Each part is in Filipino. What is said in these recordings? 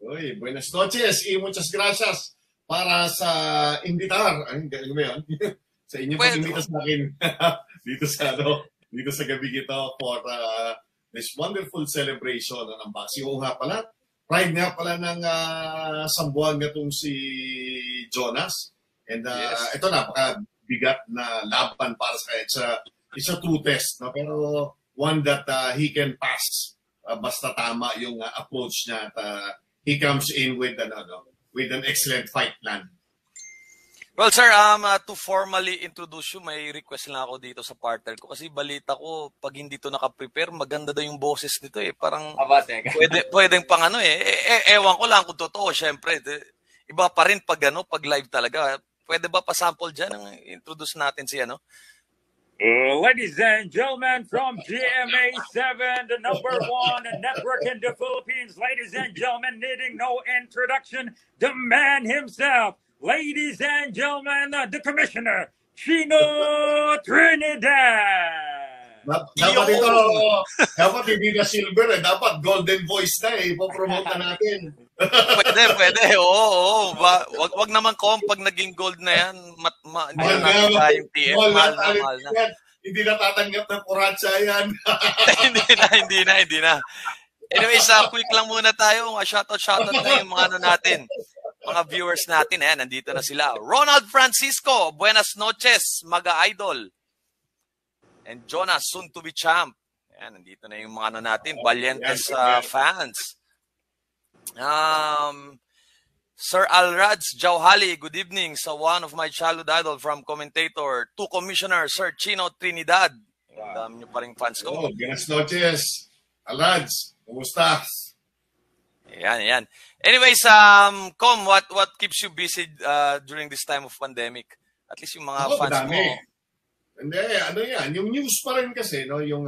Uy, buenas noches y muchas gracias para sa invitar. Ay, galing mo yun? Sa inyong pag-imbita sa akin dito sa gabi ito for this wonderful celebration ng boxing. Oo nga pala, pride nga pala ng sambuan nga itong si Jonas. And ito napaka-bigat na laban para sa kanya. It's a true test, no? Pero one that he can pass basta tama yung approach niya at he comes in with an excellent fight plan. Well, sir, to formally introduce you, may request lang ako dito sa partner ko. Kasi balita ko, pag hindi to nakaprepare, maganda daw yung boses nito eh. Parang pwedeng pang ewan ko lang kung totoo, syempre. Iba pa rin pag live talaga. Pwede ba pa-sample dyan ang introduce natin si Ladies and gentlemen, from GMA7, the #1 network in the Philippines. Ladies and gentlemen, needing no introduction, the man himself. Ladies and gentlemen, the commissioner, Chino Trinidad. Dapat hindi na silver dapat golden voice na ipopromote na natin. Pwede. Oo. Wag naman pag naging gold na yan, hindi na natin kayang TF. Mahal na. Hindi na tatanggap ng kuratsa yan. hindi na. Anyways, quick lang muna tayo. Shoutout na yung mga natin. Mga viewers natin. Ayan, nandito na sila. Ronald Francisco, buenas noches, mga idol. And Jonas, soon to be champ. Ayan, nandito na yung mga natin. Valientes fans. Sir Alrads Jauhali, good evening sa one of my childhood idol from commentator to Commissioner Sir Chino Trinidad. Wow. Dami nyo pa rin fans ko. Buenas noches. Alrads, kumusta? Yan. Anyways, Com, what keeps you busy during this time of pandemic? At least yung mga fans mo. Hindi, yung news pa rin kasi, no? Yung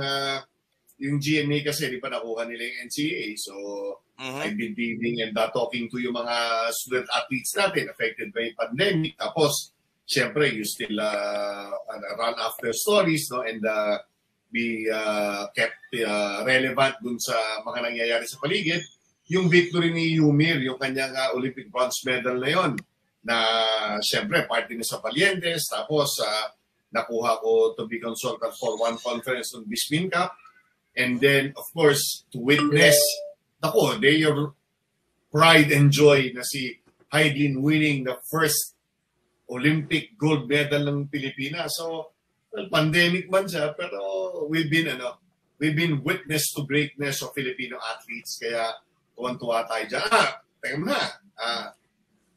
GMA kasi, di pa nakuha nila yung NCAA. So, I've been dealing and talking to yung mga student athletes natin affected by pandemic. Tapos, syempre, you still run after stories, no? And be kept relevant dun sa mga nangyayari sa paligid. Yung victory ni Yumir, yung kanyang Olympic bronze medal na yon, na syempre, party na sa Valientes. Tapos, nakuha ko to be consultant for one conference on Bismin Cup. And then, of course, to witness, your pride and joy na si Heidelin winning the first Olympic gold medal ng Pilipinas. So, pandemic man siya, pero we've been witness to greatness of Filipino athletes. Kaya, tuwan-tuwa tayo dyan. Teka mo na.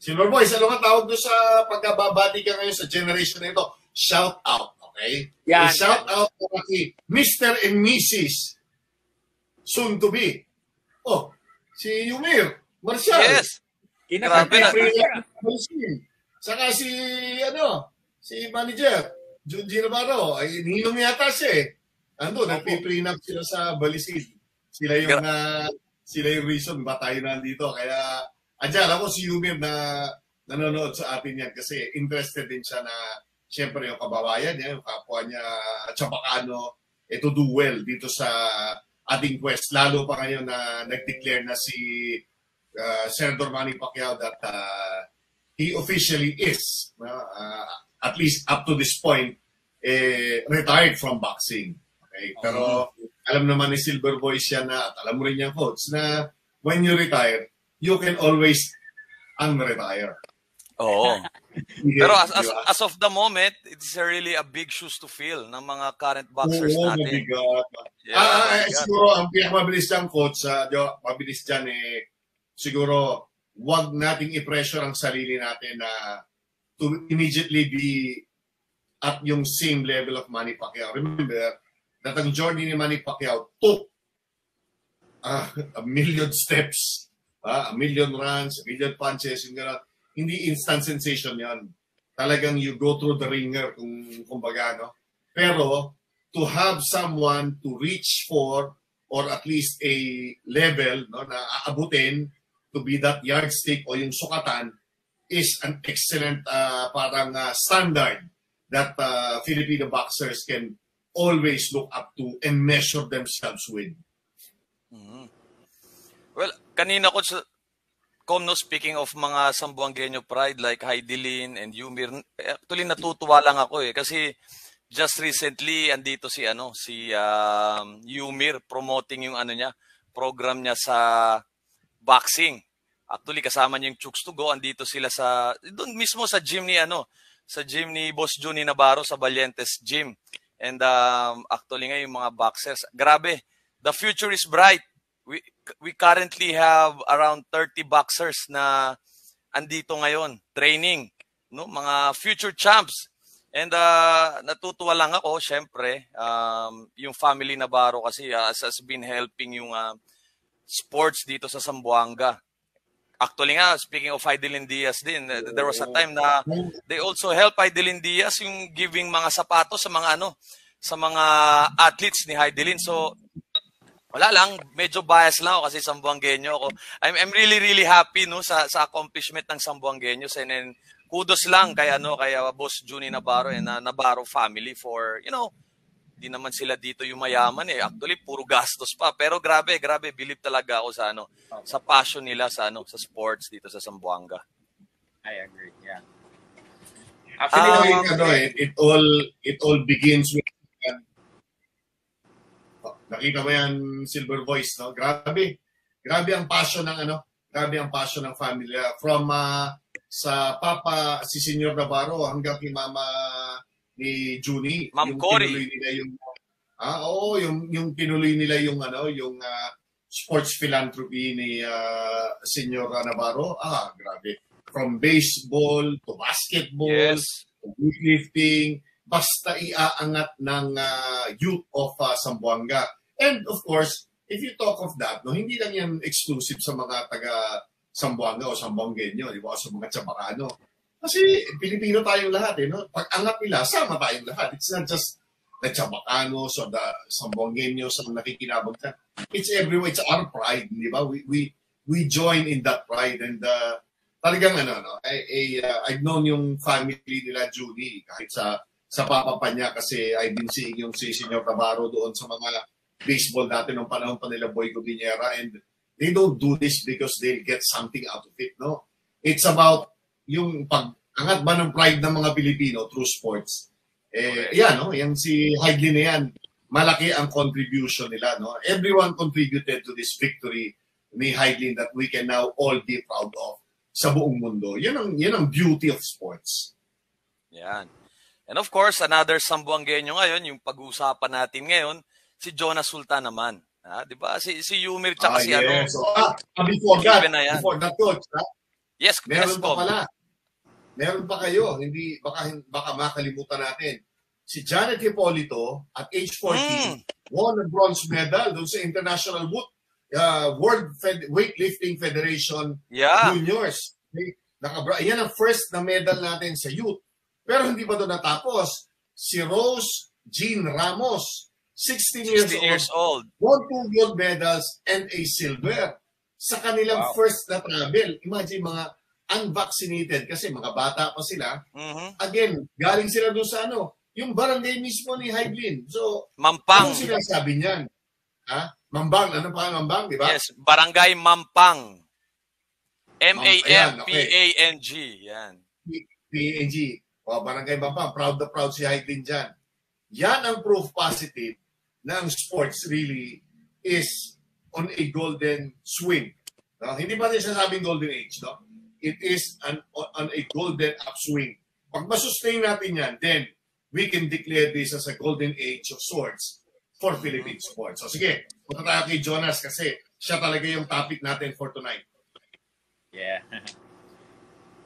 Silver Boys, ano nga tawag doon sa pagkababati ka ngayon sa generation na ito? Shout out. Okay? Yeah, shout out to Mr. and Mrs. soon to be. Si Yumir Marcial. Yes. Grabe na. Saka si manager, Junji Navarro. Ay, ninong yata siya nagpiprenup sila sa Balisid. Sila yung reason ba tayo nandito. Kaya, alam ko si Yumir na nanonood sa atin yan kasi interested din siya na siyempre yung kababayan niya, yung kapwa niya Chabacano, to do well dito sa ating quest. Lalo pa ngayon na nag-declare na si Senator Manny Pacquiao that he officially is, at least up to this point, retired from boxing. Okay? Pero alam naman ni Silver Boys yan at alam mo rin yung coach na when you retire, you can always unretire. Oo. Pero as of the moment, it's really a big shoes to fill ng mga current boxers natin. Siguro, ang pinakamabilis dyan, coach, mabilis dyan siguro, wag nating i-pressure ang sarili natin na to immediately be at yung same level of Manny Pacquiao. Remember that ang journey ni Manny Pacquiao took a million steps, a million runs, a million punches, yung gano'n. Hindi instant sensation yan. Talagang you go through the ringer kumbaga, no? Pero to have someone to reach for or at least a level, no, na aabutin to be that yardstick o yung sukatan is an excellent standard that Filipino boxers can always look up to and measure themselves with. Well, kanina ko speaking of mga Sambuangueño pride like Heidelin and Yumir, actually natutuwa lang ako kasi just recently andito si Yumir promoting yung niya, program niya sa boxing. Actually kasama niya yung Chooks to Go, andito sila doon mismo sa gym ni Boss Johnny Navarro sa Valientes Gym. And actually ngayon yung mga boxers, grabe, the future is bright. We currently have around 30 boxers na andito ngayon, training, no? Mga future champs. And natutuwa lang ako, syempre, yung family Navarro kasi has been helping yung sports dito sa Zamboanga. Actually nga, speaking of Heidelin Diaz din, there was a time na they also help Heidelin Diaz yung giving mga sapatos sa mga athletes ni Heidelin. So wala lang, medyo bias lang ako kasi Zamboangueño ako. I'm really really happy sa accomplishment ng Zamboangueños, and then kudos lang kay Boss Johnny Navarro and Navarro family for di naman sila dito yung mayaman Actually puro gastos pa, pero grabe believe talaga ako sa passion nila sa sports dito sa Zamboanga. I agree. Yeah. Actually, it all begins with nakita mo yan, Silver Voice, no? Grabe ang passion ng family. From sa papa, si Senyor Navarro, hanggang kay mama ni Junie. Ma'am Cory. Yung pinuloy nila yung sports philanthropy ni Senyor Navarro. Grabe. From baseball to basketball, yes, to weightlifting, basta iaangat ng youth of Zamboanga. And of course, if you talk of that, hindi lang yan exclusive sa mga taga Zamboanga o Zamboangueño, di ba? Sa mga Chabacano. Kasi Pilipino tayong lahat, Pag angat nila, sama tayong lahat. It's not just the Chabacanos or the Zamboangueños ang nakikinabang ka. It's everywhere. It's our pride, di ba? We join in that pride, and talagang I've known yung family nila Judy kahit sa papa pa niya, kasi I've been seeing yung si Senyor Navarro doon sa mga baseball dati nung panahon pa nila Boy Cubinera, and they don't do this because they'll get something out of it, no? It's about yung pag-angat ba ng pride ng mga Pilipino through sports. Yan si Heidelin na yan, malaki ang contribution nila, no? Everyone contributed to this victory ni Heidelin that we can now all be proud of sa buong mundo. Yan ang beauty of sports. Yan. And of course, another Zamboangueño ngayon, yung pag-uusapan natin ngayon, si Jonas Sultan naman. Di ba? Si Yumir tsaka si yes. Before that, coach, yes, meron pa pala. Meron pa kayo, hindi baka makalimutan natin. Si Janet Hipolito at age 14 won a bronze medal doon sa International World Weightlifting Federation Juniors. Yan ang first na medal natin sa youth. Pero hindi pa doon natapos. Si Rose Jean Ramos, 16 years old, won 2 gold medals and a silver sa kanilang first na travel. Imagine mga unvaccinated kasi mga bata pa sila. Again, galing sila doon sa yung barangay mismo ni Heidelin. So, Mampang. Ano sinasabi niyan? Mambang. Ano pa ang Mambang, di ba? Yes, Barangay Mampang. M-A-M-P-A-N-G. Yan. P-A-N-G. Barangay Mampang. Proud na proud si Heidelin dyan. Yan ang proof positive na ang sports really is on a golden swing. No? Hindi ba rin sasabing golden age, no? It is on a golden upswing. Pag masustain natin yan, then we can declare this as a golden age of sports for Philippine sports. So sige, punta tayo kay Jonas kasi siya talaga yung topic natin for tonight. Yeah.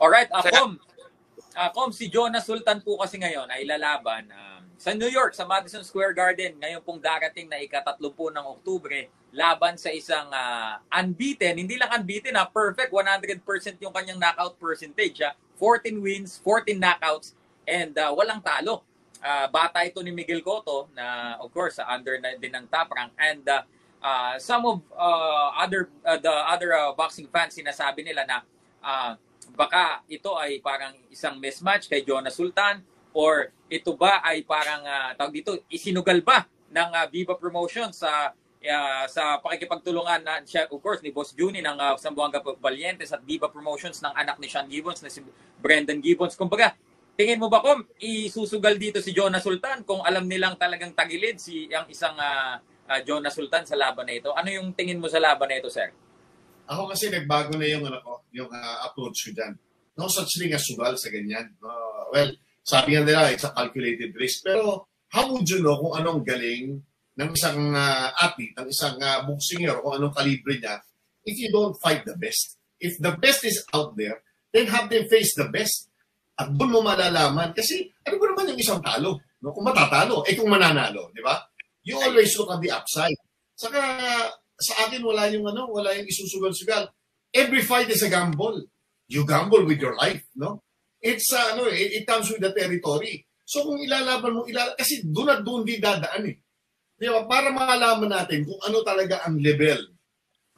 Alright, Kom, si Jonas Sultan po kasi ngayon ay lalaban sa New York, sa Madison Square Garden, ngayon pong darating na ika-30 ng Oktubre, laban sa isang unbeaten, hindi lang unbeaten, perfect, 100% yung kanyang knockout percentage. 14 wins, 14 knockouts, and walang talo. Bata ito ni Miguel Cotto, na of course, under na din ng top rank, and some of the other boxing fans, sinasabi nila na baka ito ay parang isang mismatch kay Jonas Sultan, or ito ba ay parang tawag dito, isinugal ba ng Viva Promotions sa sa pakikipagtulungan na siya, of course, ni Boss Juni ng Zamboanga Valientes at Diva Promotions ng anak ni Sean Gibbons na si Brendan Gibbons. Kumbaga, tingin mo ba kung isusugal dito si Jonas Sultan kung alam nilang talagang tagilid ang isang Jonas Sultan sa laban na ito? Ano yung tingin mo sa laban na ito, sir? Ako kasi nagbago na yung approach ko dyan. No such thing as sugal sa ganyan. Well, sabi nga nila, it's a calculated risk. Pero how would you know kung anong galing ng isang athlete, ng isang boxinger, kung anong kalibre niya, if you don't fight the best? If the best is out there, then have them face the best. At doon mo malalaman. Kasi ano ba naman yung isang talo? No? Kung matatalo, kung mananalo, di ba? You always look at the upside. Saka sa akin wala yung isusugal-sugal. Every fight is a gamble. You gamble with your life, no? It's it comes with the territory. So kung ilalaban mo, kasi doon at doon di dadaan eh. Di ba? Para makalaman natin kung ano talaga ang level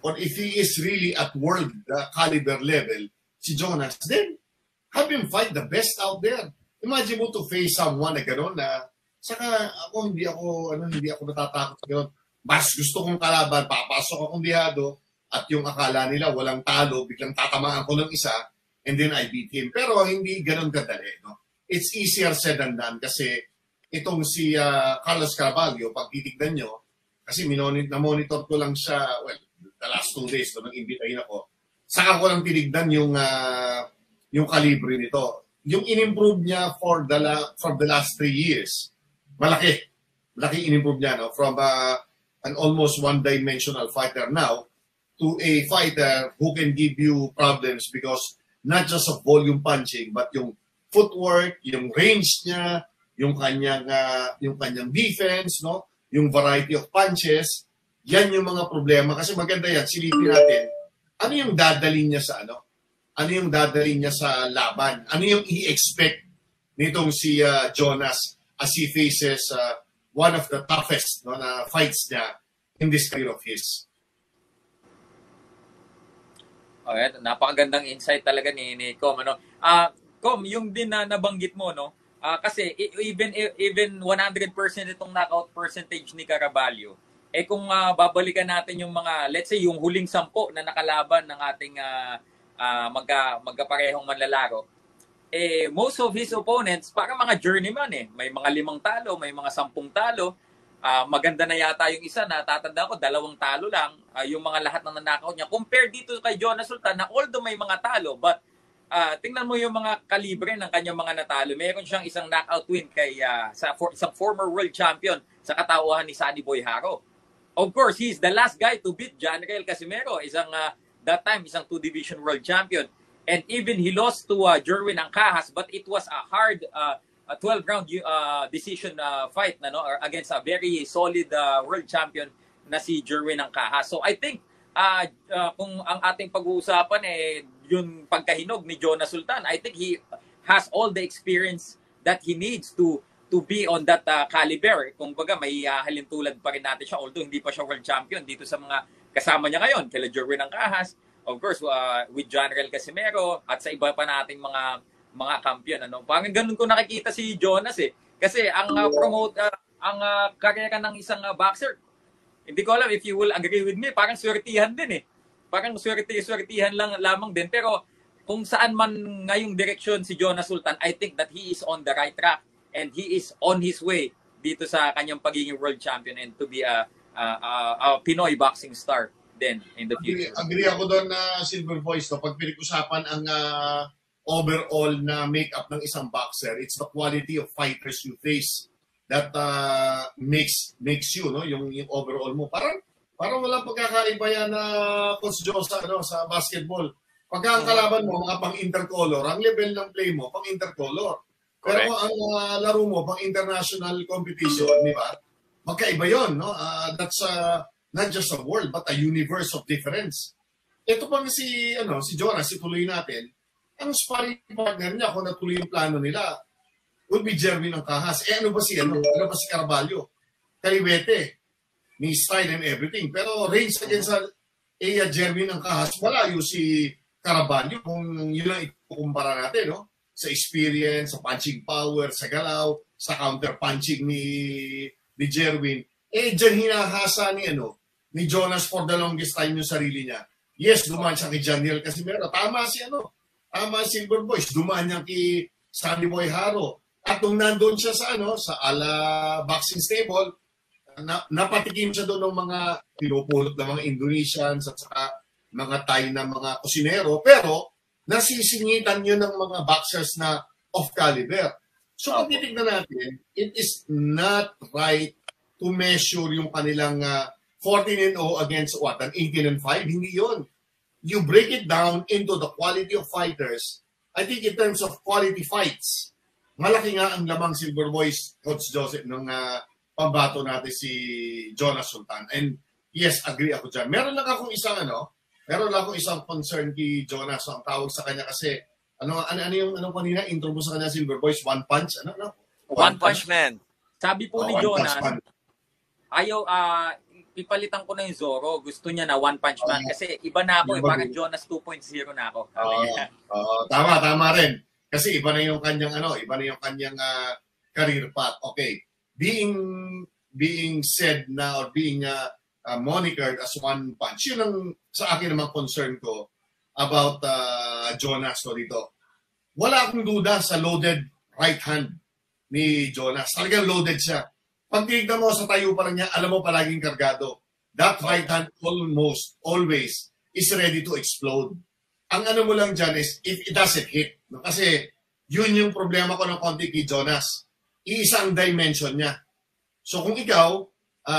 or if he is really at world caliber level, si Jonas, then have him fight the best out there. Imagine mo to face someone na gano'n na saka ako hindi ako natatakot sa gano'n. Mas gusto kong kalaban, papasok akong bihado at yung akala nila walang talo, biglang tatamaan ko ng isa and then I beat him. Pero hindi gano'n kadali. No? It's easier said than done kasi itong si Carlos Carvalho, pag titignan nyo, kasi na-monitor ko lang siya, well, the last 2 days, nung imbitahin ako, saka ko lang tinignan yung kalibre nito. Yung in-improve niya for the last 3 years, malaki in-improve niya, no? From an almost one-dimensional fighter now to a fighter who can give you problems because not just of volume punching, but yung footwork, yung range niya, yung kanyang defense, no? Yung variety of punches, yan yung mga problema. Kasi maganda yan, silipin natin, ano yung dadalhin niya sa Ano yung dadalhin niya sa laban? Ano yung i-expect nitong si Jonas as he faces one of the toughest na fights niya in this career of his? Okay, napakagandang insight talaga ni Com. Com, yung din na nabanggit mo, no? Kasi even 100% itong knockout percentage ni Carvalho, kung babalikan natin yung mga, let's say, yung huling 10 na nakalaban ng ating magkaparehong manlalaro, most of his opponents, parang mga journeyman may mga 5 talo, may mga 10 talo. Maganda na yata yung isa na tatanda ko, 2 talo lang, yung mga lahat ng knockout niya. Compared dito kay Jonas Sultan na although may mga talo, but tingnan mo yung mga kalibre ng kanyang mga natalo. Meron siyang isang knockout win isang former world champion sa katauhan ni Sunny Boy Haro. Of course, he's the last guy to beat Janriel Casimero, that time isang 2-division world champion. And even he lost to Jerwin Ancajas, but it was a hard 12-round decision fight against a very solid world champion na si Jerwin Ancajas. So I think kung ang ating pag-uusapan yung pagkahinog ni Jonas Sultan, I think he has all the experience that he needs to be on that caliber. Kung baga, may halintulad pa rin natin siya, although hindi pa siya world champion dito sa mga kasama niya ngayon, kila Jerwin Ancajas, of course, with Janriel Casimero, at sa iba pa nating mga kampiyon. Parang ganun ko nakikita si Jonas Kasi ang ang karera ng isang boxer, hindi ko alam if you will agree with me, parang swertihan din Parang swertihan lamang din. Pero kung saan man ngayong direksyon si Jonas Sultan, I think that he is on the right track and he is on his way dito sa kanyang pagiging world champion and to be a Pinoy boxing star then in the future. Agree ako doon na Silver Voice. Pag pinag-usapan ang overall na make-up ng isang boxer, it's the quality of fighters you face that makes you, yung overall mo. Parang walang pagkakaiba yan na Coach Joe sa basketball. Pagka ang kalaban mo, mga pang-intercolor, ang level ng play mo, pang-intercolor. Pero ang laro mo, pang-international competition, di ba? Magkaiba yun, no? That's not just a world, but a universe of difference. Ito pang si Jonas, ituloy natin, ang sparring partner niya, kung natuloy yung plano nila, will be Jerwin Ancajas. Ano ba si Carvalho? Kaliwete. May style and everything. Pero range against sa Jerwin Ancajas, malayo si Carvalho kung yun ang ikukumpara natin, no? Sa experience, sa punching power, sa galaw, sa counter punching ni Jerwin. Diyan hinahasa ni Jonas for the longest time yung sarili niya. Yes, dumaan siya kay Janiel Casimero. Tama si Silver Boys. Dumaan niya kay Sandy Boy Haro. At nung nandun siya sa boxing stable, napatikim siya doon ng mga pinupulot ng mga Indonesians at saka mga Thai na mga kusinero. Pero nasisingitan yun ng mga boxers na off caliber. So kung titignan natin, it is not right to measure yung kanilang 14-0 against an 18-5. Hindi yun. You break it down into the quality of fighters. I think in terms of quality fights, malaki nga ang lamang Silver Boys, Coach Joseph, nung pambato natin si Jonas Sultan. And yes, agree ako dyan. Meron lang akong isang concern kay Jonas. Ang tawag sa kanya kasi, ano yung kanina, intro mo sa kanya, Silver Boys, one punch? One punch man. Sabi po ni Jonas, ayaw, pipalitan ko na yung Zorro. Gusto niya na one punch man. Kasi iba na ako, parang Jonas 2.0 na ako. Tama rin. Kasi iba na yung kanyang career path. Okay. Being said na or being monikered as one punch, yun ang sa akin namang concern ko about Jonas dito. Wala akong duda sa loaded right hand ni Jonas. Talagang loaded siya. Pag tinignan mo sa tayo pa lang niya, alam mo palaging kargado. That right hand almost always is ready to explode. Ang ano mo lang dyan is if it doesn't hit. Kasi yun yung problema ko ng konti kay Jonas. Iisang dimension niya. So kung ikaw,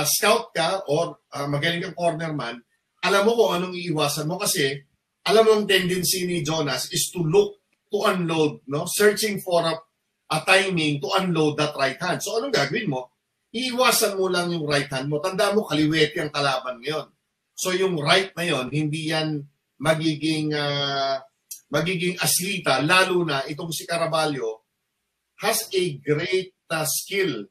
scout ka or magaling kang cornerman, alam mo kung anong iiwasan mo kasi alam mo ang tendency ni Jonas is to look to unload, no? Searching for a timing to unload that right hand. So anong gagawin mo? Iiwasan mo lang yung right hand mo. Tandaan mo, kaliwete ang kalaban ngayon. So yung right na yon, hindi yan magiging aslita, lalo na itong si Caraballo has a great skill.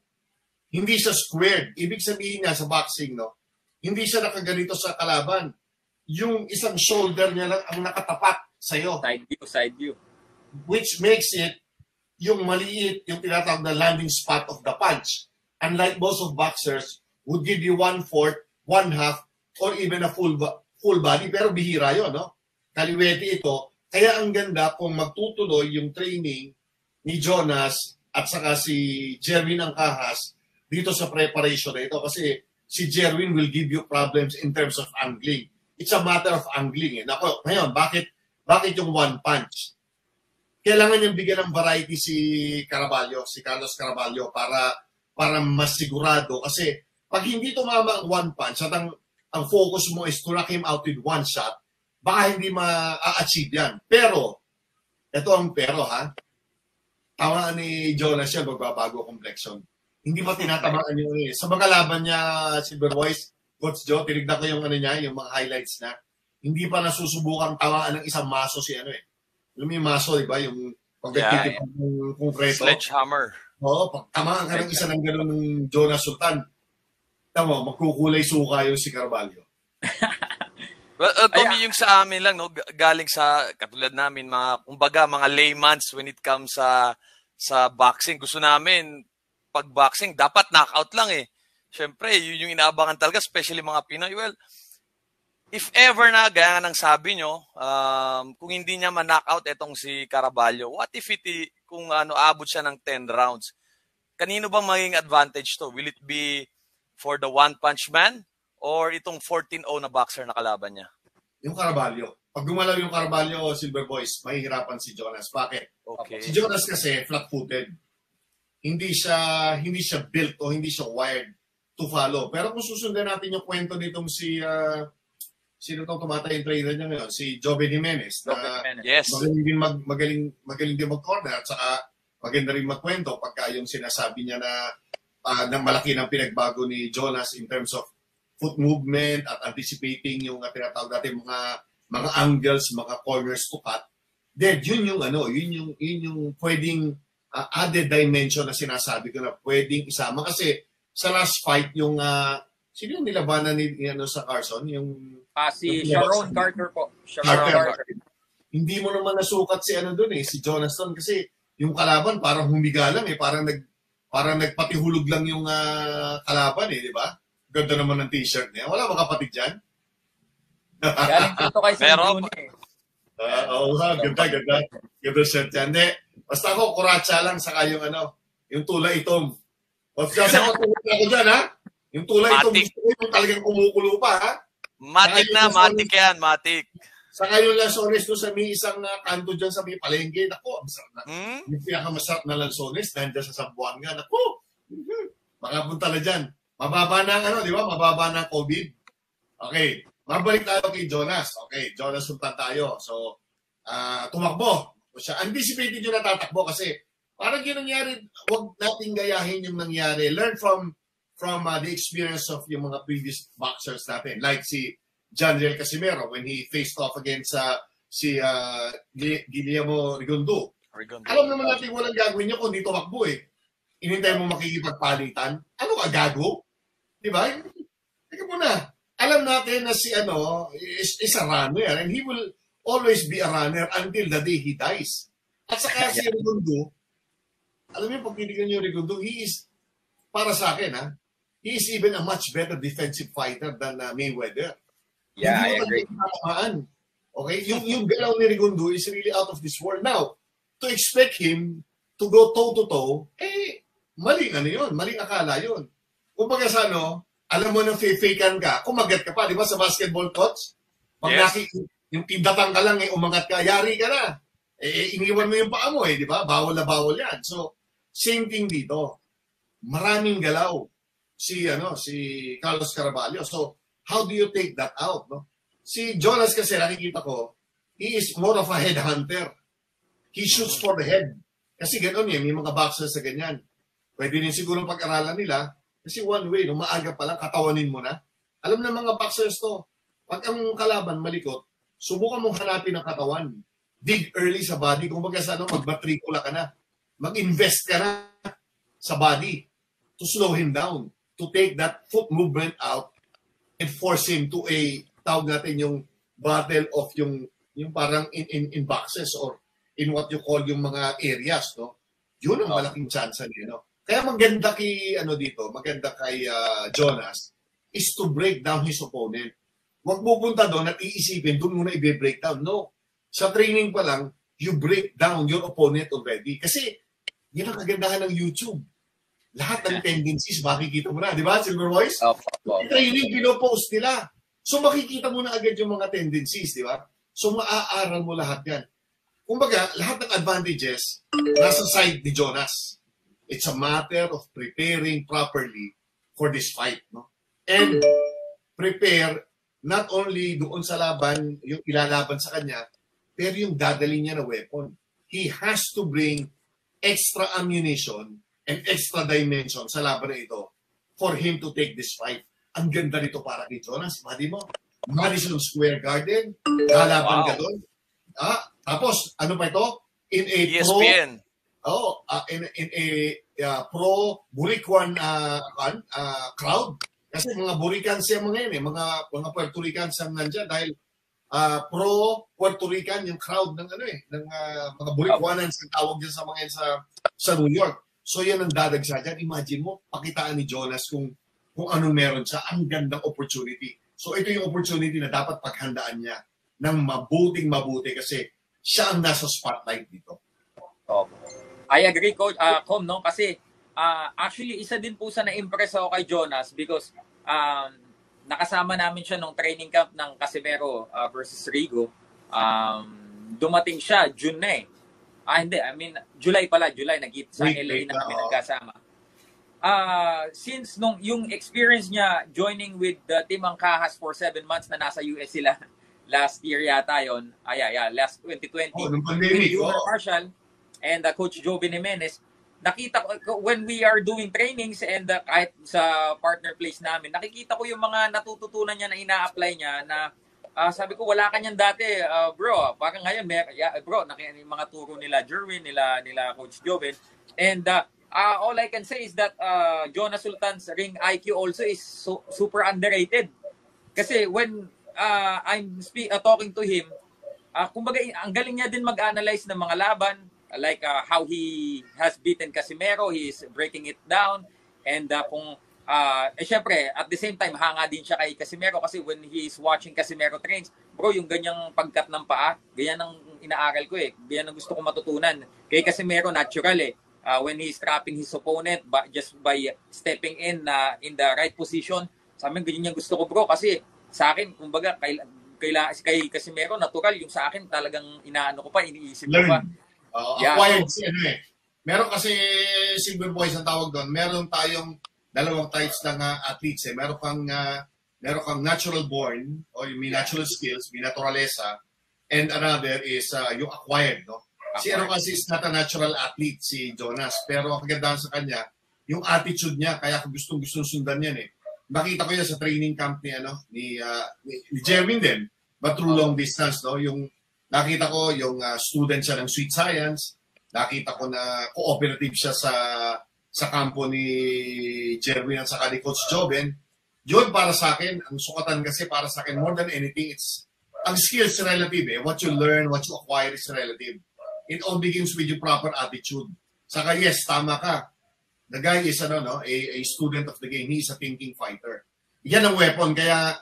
Hindi siya squared. Ibig sabihin niya sa boxing, no? Hindi siya nakaganito sa kalaban. Yung isang shoulder niya lang ang nakatapat sa'yo. Side view. Which makes it yung maliit, yung tinatawag na landing spot of the punch. Unlike most of boxers, would give you 1/4, 1/2, or even a full body. Pero bihira yun, no? Kaliwete ito. Kaya ang ganda kung magtutuloy yung training ni Jonas at saka si Jerwin Angkahas dito sa preparation na ito. Kasi si Jerwin will give you problems in terms of angling. It's a matter of angling. Nako, ngayon, bakit yung one punch? Kailangan niyang bigyan ng variety si Carlos Caraballo para mas sigurado. Kasi pag hindi tumama ang one punch at ang focus mo is to knock him out with one shot, baka hindi ma-achieve yan. Pero, ito ang pero ha, tamaan ni Jonas yan, magbabago complexion. Hindi pa tinatamaan yun eh. Sa mga laban niya, Silver Boys, Coach Joe, tinignan ko yung yung mga highlights na, hindi pa nasusubukan tamaan ng isang maso si Alam mo yung maso, di ba? Yung pagkakitip ng konkreto. Sledgehammer. Oo, pag tamaan ka ng isa ng gano'n ng Jonas Sultan, tama, magkukulay suka yung si Caraballo. Well, yung sa amin lang, no, galing sa, katulad namin, kumbaga, mga laymans when it comes sa boxing. Gusto namin, pag boxing, dapat knockout lang eh. Siyempre, yun yung inaabangan talaga, especially mga Pinoy. Well, if ever na, gaya nga ng sabi nyo, kung hindi niya ma-knockout etong si Caraballo, what if kung abot siya ng 10 rounds? Kanino ba maging advantage to? Will it be for the one-punch man or itong 14-0 na boxer na kalaban niya? Yung Caraballo. Pag gumalaw yung Caraballo, Silver Boys, mahihirapan si Jonas. Bakit? Okay. Si Jonas kasi flat-footed. Hindi siya built o hindi siya wired to follow. Pero kung susundan natin yung kwento nitong sino itong tumatay yung trainer niya ngayon? Si Joven Jimenez. Yes. Magaling din mag-corner at saka maganda rin magkwento pagka yung sinasabi niya na malaki ng pinagbago ni Jonas in terms of foot movement at anticipating yung tinatawag natin mga angles, mga corners to cut. Then yun yung pwedeng added dimension na sinasabi ko na pwedeng isama kasi sa last fight yung sino yung nilabanan ni sa Carson si Sharon Carter po. Carter. Hindi mo naman nasukat si si Jonathan kasi yung kalaban parang humiga lang parang nagpatihulog lang yung kalaban di ba? Ganda naman ng t-shirt niya. Wala ba kapatid dyan? Galing dito kay San June eh. Oo, ganda. Ganda shirt yan. Hindi, basta ako, kuratsa lang, saka yung yung tulay itom. Kasi ako tulad ako dyan, ha? Yung tulay itom, gusto ko yung talagang kumukulo pa, ha? Matik na, matik yan, matik. Saka yung lansones doon sa may isang kanto dyan sa may palengke. Naku, ang sarap na. Yung pinakamasarap na lansones, nandiyan sa Zamboanga. Naku, makapunta na dyan. Mababa na di ba? Mababa na COVID. Okay, mabalik tayo kay Jonas. Okay, Jonas Sultan tayo. So, tumakbo. Siya, anticipated yung natatakbo kasi parang yung nangyari, huwag natin gayahin yung nangyari. Learn from the experience of yung mga previous boxers natin. Like si Janriel Casimero when he faced off against si Guillermo Rigondeaux. Alam naman natin walang gagawin niya kung di tumakbo eh. Inintay mo makikipagpalitan. Ano ka, gago? Di ba? Teka muna. Alam natin na si is a runner and he will always be a runner until the day he dies. At saka si Rigondeaux, alam niyo, pag tinigan niyo Rigondeaux, he is, para sa akin he is even a much better defensive fighter than Mayweather. Yeah, I agree. Okay? Yung galaw ni Rigondeaux is really out of this world. Now, to expect him to go toe-to-toe, maling yun. Maling akala yun. Kung baga sa alam mo nang fakean ka, kumagat ka pa, di ba, sa basketball coach? Pag yung tindatang ka lang, umangat ka, yari ka na. Iniwan mo yung paa mo, di ba? Bawal na bawal yan. So, same thing dito. Maraming galaw si Carlos Caraballo. So, how do you take that out, no? Si Jonas kasi nakikita ko, he is more of a headhunter. He shoots for the head. Kasi gano'n may mga boxers sa ganyan. Pwede din siguro pag-aralan nila, kasi one way, maaga pa lang, katawanin mo na. Alam na mga boxers to, pag ang kalaban malikot, subukan mong hanapin ang katawan. Dig early sa body. Kung baga sa magmatrikula ka na. Mag-invest ka na sa body to slow him down, to take that foot movement out and force him to tawag natin yung battle of yung parang in boxes or in what you call yung mga areas, no? Yun ang malaking chance niya, no? Kaya maganda kay Jonas is to break down his opponent. Huwag pupunta doon at iisipin, doon muna i-break down. No. Sa training pa lang, you break down your opponent already. Kasi, yan ang kagandahan ng YouTube. Lahat ng tendencies, makikita mo na. Di ba, Silver Voice? Yung training, pinopost nila. So, makikita mo na agad yung mga tendencies, di ba? So, maaaral mo lahat yan. Kumbaga, lahat ng advantages nasa side ni Jonas. It's a matter of preparing properly for this fight, no? And prepare not only doon sa laban, yung ilalaban sa kanya, pero yung dadalhin niya na weapon. He has to bring extra ammunition and extra dimension sa laban na ito for him to take this fight. Ang ganda nito para kay Jonas. Madi mo, Madison Square Garden, lalaban ka doon. Tapos, ano pa ito? In a ESPN. In a pro Buricuan crowd. Kasi mga Buricans siya mga yan mga Puerto Ricans ang nandiyan dahil pro Puerto Rican yung crowd ng ng mga Buricuanans ang tawag din sa mga yan sa New York. So yan ang dadagsa dyan. Imagine mo, pakitaan ni Jonas kung anong meron siya. Ang gandang opportunity. So ito yung opportunity na dapat paghandaan niya ng mabuting-mabuti kasi siya ang nasa spotlight dito. I agree, Coach, Com, no? Kasi actually, isa din po sa na-impress ako kay Jonas because nakasama namin siya nung training camp ng Casimero versus Rigo. Dumating siya, June na eh. Hindi, I mean, July pala, sa LA na kami nagkasama. Since yung experience niya joining with the Team Angkajas for 7 months na nasa US sila, last year yata yun, last 2020, with Marshall and Coach Joven Jimenez, nakita ko, when we are doing trainings and kahit sa partner place namin, nakikita ko yung mga natututunan niya na ina-apply niya na sabi ko, wala kanyan dati, bro. Parang ngayon, bro, yung mga turo nila Jerwin, nila Coach Joven. And all I can say is that Jonas Sultan's ring IQ also is super underrated. Kasi when I'm talking to him, kumbaga, ang galing niya din mag-analyze ng mga laban, like how he has beaten Casimero, he is breaking it down, and kung Syempre, at the same time, hanga din siya kay Casimero kasi when he is watching Casimero trains, bro, yung ganyang pagkat ng paa, ganyan ang inaaral ko eh. Ganyan ang gusto ko matutunan. Kay Casimero, natural eh. When he's trapping his opponent just by stepping in the right position, sa amin, ganyan yung gusto ko, bro. Kasi sa akin, kumbaga, kay Casimero, natural. Yung sa akin, talagang inaano ko pa, iniisip ko pa. Acquired si ano eh. Meron kasi Silver Boys ang tawag doon. Meron tayong dalawang types ng athletes eh. Meron kang natural born o yung may natural skills, may naturalesa, and another is yung acquired, no? Si Aaron kasi is not a natural athlete, si Jonas, pero ang kagandahan sa kanya, yung attitude niya, kaya gustong sundan yan eh. Nakita ko yan sa training camp ni Jermin din, but through long distance, no? Yung nakita ko yung student siya ng Sweet Science, nakita ko na cooperative siya sa kampo ni Jerwin at saka ni Coach Joven. Yun para sa akin, ang sukatan kasi para sa akin, more than anything, ang skills relative eh. What you learn, what you acquire is relative. It all begins with your proper attitude. Saka yes, tama ka. The guy is a student of the game. He is a thinking fighter. Yan ang weapon. Kaya,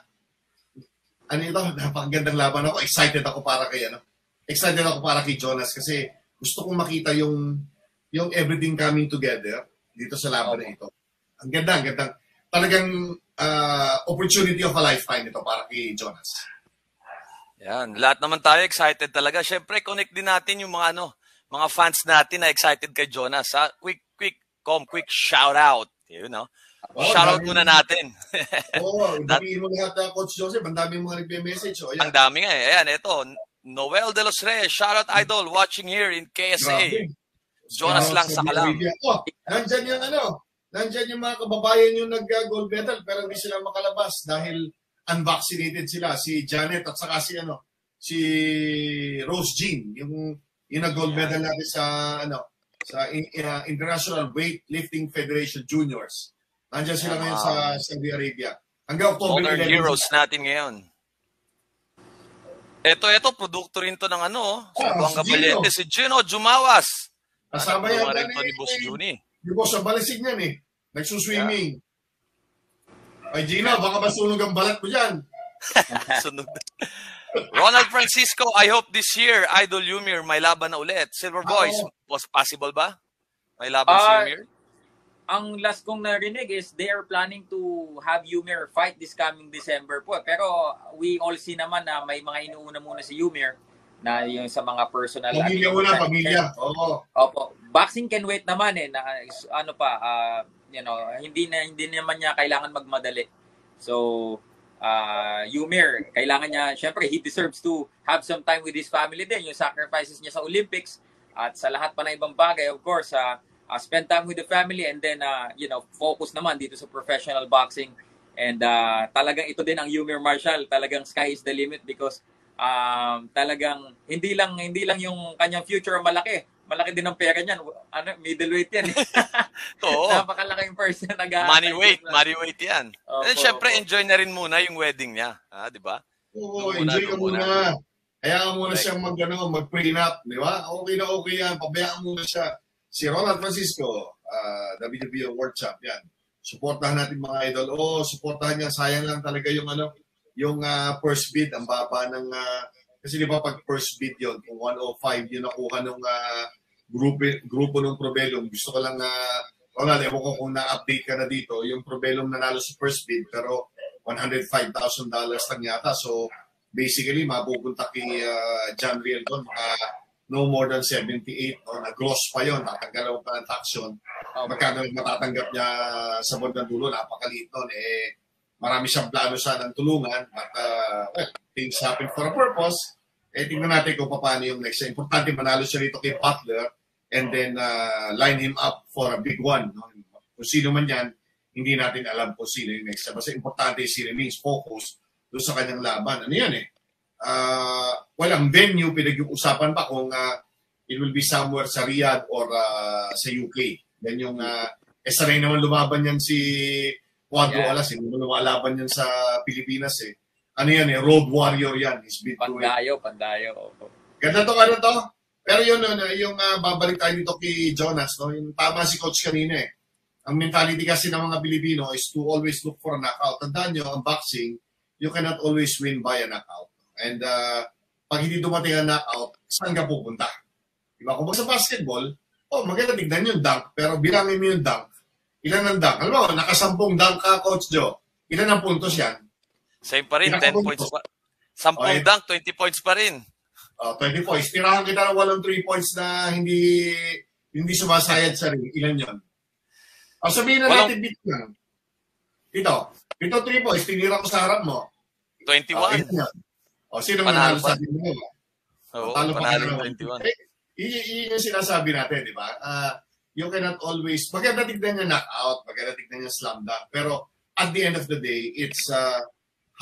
napakagandang laban ako. Excited ako para kay Jonas kasi gusto kong makita yung everything coming together dito sa laban na ito. Ang ganda. Talagang opportunity of a lifetime ito para kay Jonas. Yan, lahat naman tayo excited talaga. Syempre, connect din natin yung mga fans natin na excited kay Jonas. Ha? Quick shout out. You know? Shout out muna natin. Dabihin mo lahat, Coach Joseph. Ang daming mga nagme-message. Ang dami nga eh. Ayan, ito. Noel De Los Reyes, shout out idol, watching here in KSA. Jonas lang sa kalam. Nandyan yung mga kababayan yung nag-gold medal pero hindi sila makalabas dahil unvaccinated sila. Si Janet at saka si Rose Jean, yung nag-gold medal natin sa International Weightlifting Federation Juniors. Nandyan sila ngayon sa Saudi Arabia. Hanggang October 11. Modern heroes natin ngayon. Ito, produkto rin to ng Buanga Valiente, si Gino Jumawas. Kasama yan ni Boss Juni. Yung boss sa balisig niyan eh. Nagsuswimming. Ay Gino, baka ba sunog ang balat mo dyan? Sunog. Ronald Francisco, I hope this year, Idol Yumir, may laban na ulit. Silver Boys, was possible ba? May laban si Yumir? Ang last kong narinig is they are planning to have Yumir fight this coming December po. Pero we all see naman na may mga inuuna muna si Yumir na yung sa mga personal. Pamilya. Oo. Opo. Boxing can wait naman eh. Hindi naman niya kailangan magmadali. So, Yumir, kailangan niya, syempre, he deserves to have some time with his family din. Yung sacrifices niya sa Olympics at sa lahat pa ng ibang bagay, of course, spend time with the family and then, focus naman dito sa professional boxing. And talagang ito din ang Yumir Marshall. Talagang sky is the limit because talagang hindi lang yung kanyang future malaki. Malaki din ang pera niyan. Middleweight yan. Oo. Napakalaking person. Money weight yan. And syempre, enjoy na rin muna yung wedding niya. Di ba? Oo, enjoy ka muna. Kaya muna siyang mag-prenup. Di ba? Okay na okay yan. Pabayaan muna siya. Si Ronald Francisco, WBO World Champ yan. Supportahan natin mga idol. Supportahan niya. Sayang lang talaga yung first bid. Ang baba ng... kasi di ba pag first bid yun, kung 105 yun nakuha ng grupo ng Probellum. Gusto ko lang, Ronald, ewan ko kung na-update ka na dito. Yung Probellum nanalo sa first bid, pero $105,000 lang yata. So, basically, mapupunta kay John Riel doon. No more than 78 na-gross pa yun, tatanggal pa ng tax yun. Magkano matatanggap niya sa board ng dulo, napakaliit nun. Marami siyang plano ng tulungan, but things happen for a purpose. Tingnan natin kung paano yung next. Importante manalo siya rito kay Butler and then line him up for a big one. No? Kung sino man yan, hindi natin alam kung sino yung next. Basta importante si remains focus doon sa kanyang laban. Ano yan walang venue, pinag-uusapan pa kung it will be somewhere sa Riyadh or sa UK. Yan yung, sanay naman lumaban yan si Cuadro Alas. Hindi naman lumalaban yan sa Pilipinas Ano yan road warrior yan. Pandayo. Ganda to. Pero yun, yung babalik tayo dito kay Jonas, no? Yung tama si Coach kanina ang mentality kasi ng mga Pilipino is to always look for a knockout. Tandaan nyo, ang boxing, you cannot always win by a knockout. And pag hindi dumating ang knockout, saan ka pupunta? Diba? Kung sa basketball, maganda tignan yung dunk, pero bilangin mo yung dunk. Ilan ang dunk? Alam mo, nakasampung dunk ka, Coach Joe. Ilan ang puntos yan? Same pa rin, 10 points pa. 10 dunk, 20 points pa rin. 20 points. Tirahan kita ng 8 3 points na hindi sumasayad sa ring. Ilan yun? Sabihin na natin dito lang. Ito 3 points, tinira ko sa harap mo. 21. Sino manalo sa atin mo? Oo, panalo 21. Yun yung sinasabi natin, di ba? You cannot always, maganda tignan yung knockout, maganda tignan yung slam dunk, pero at the end of the day, it's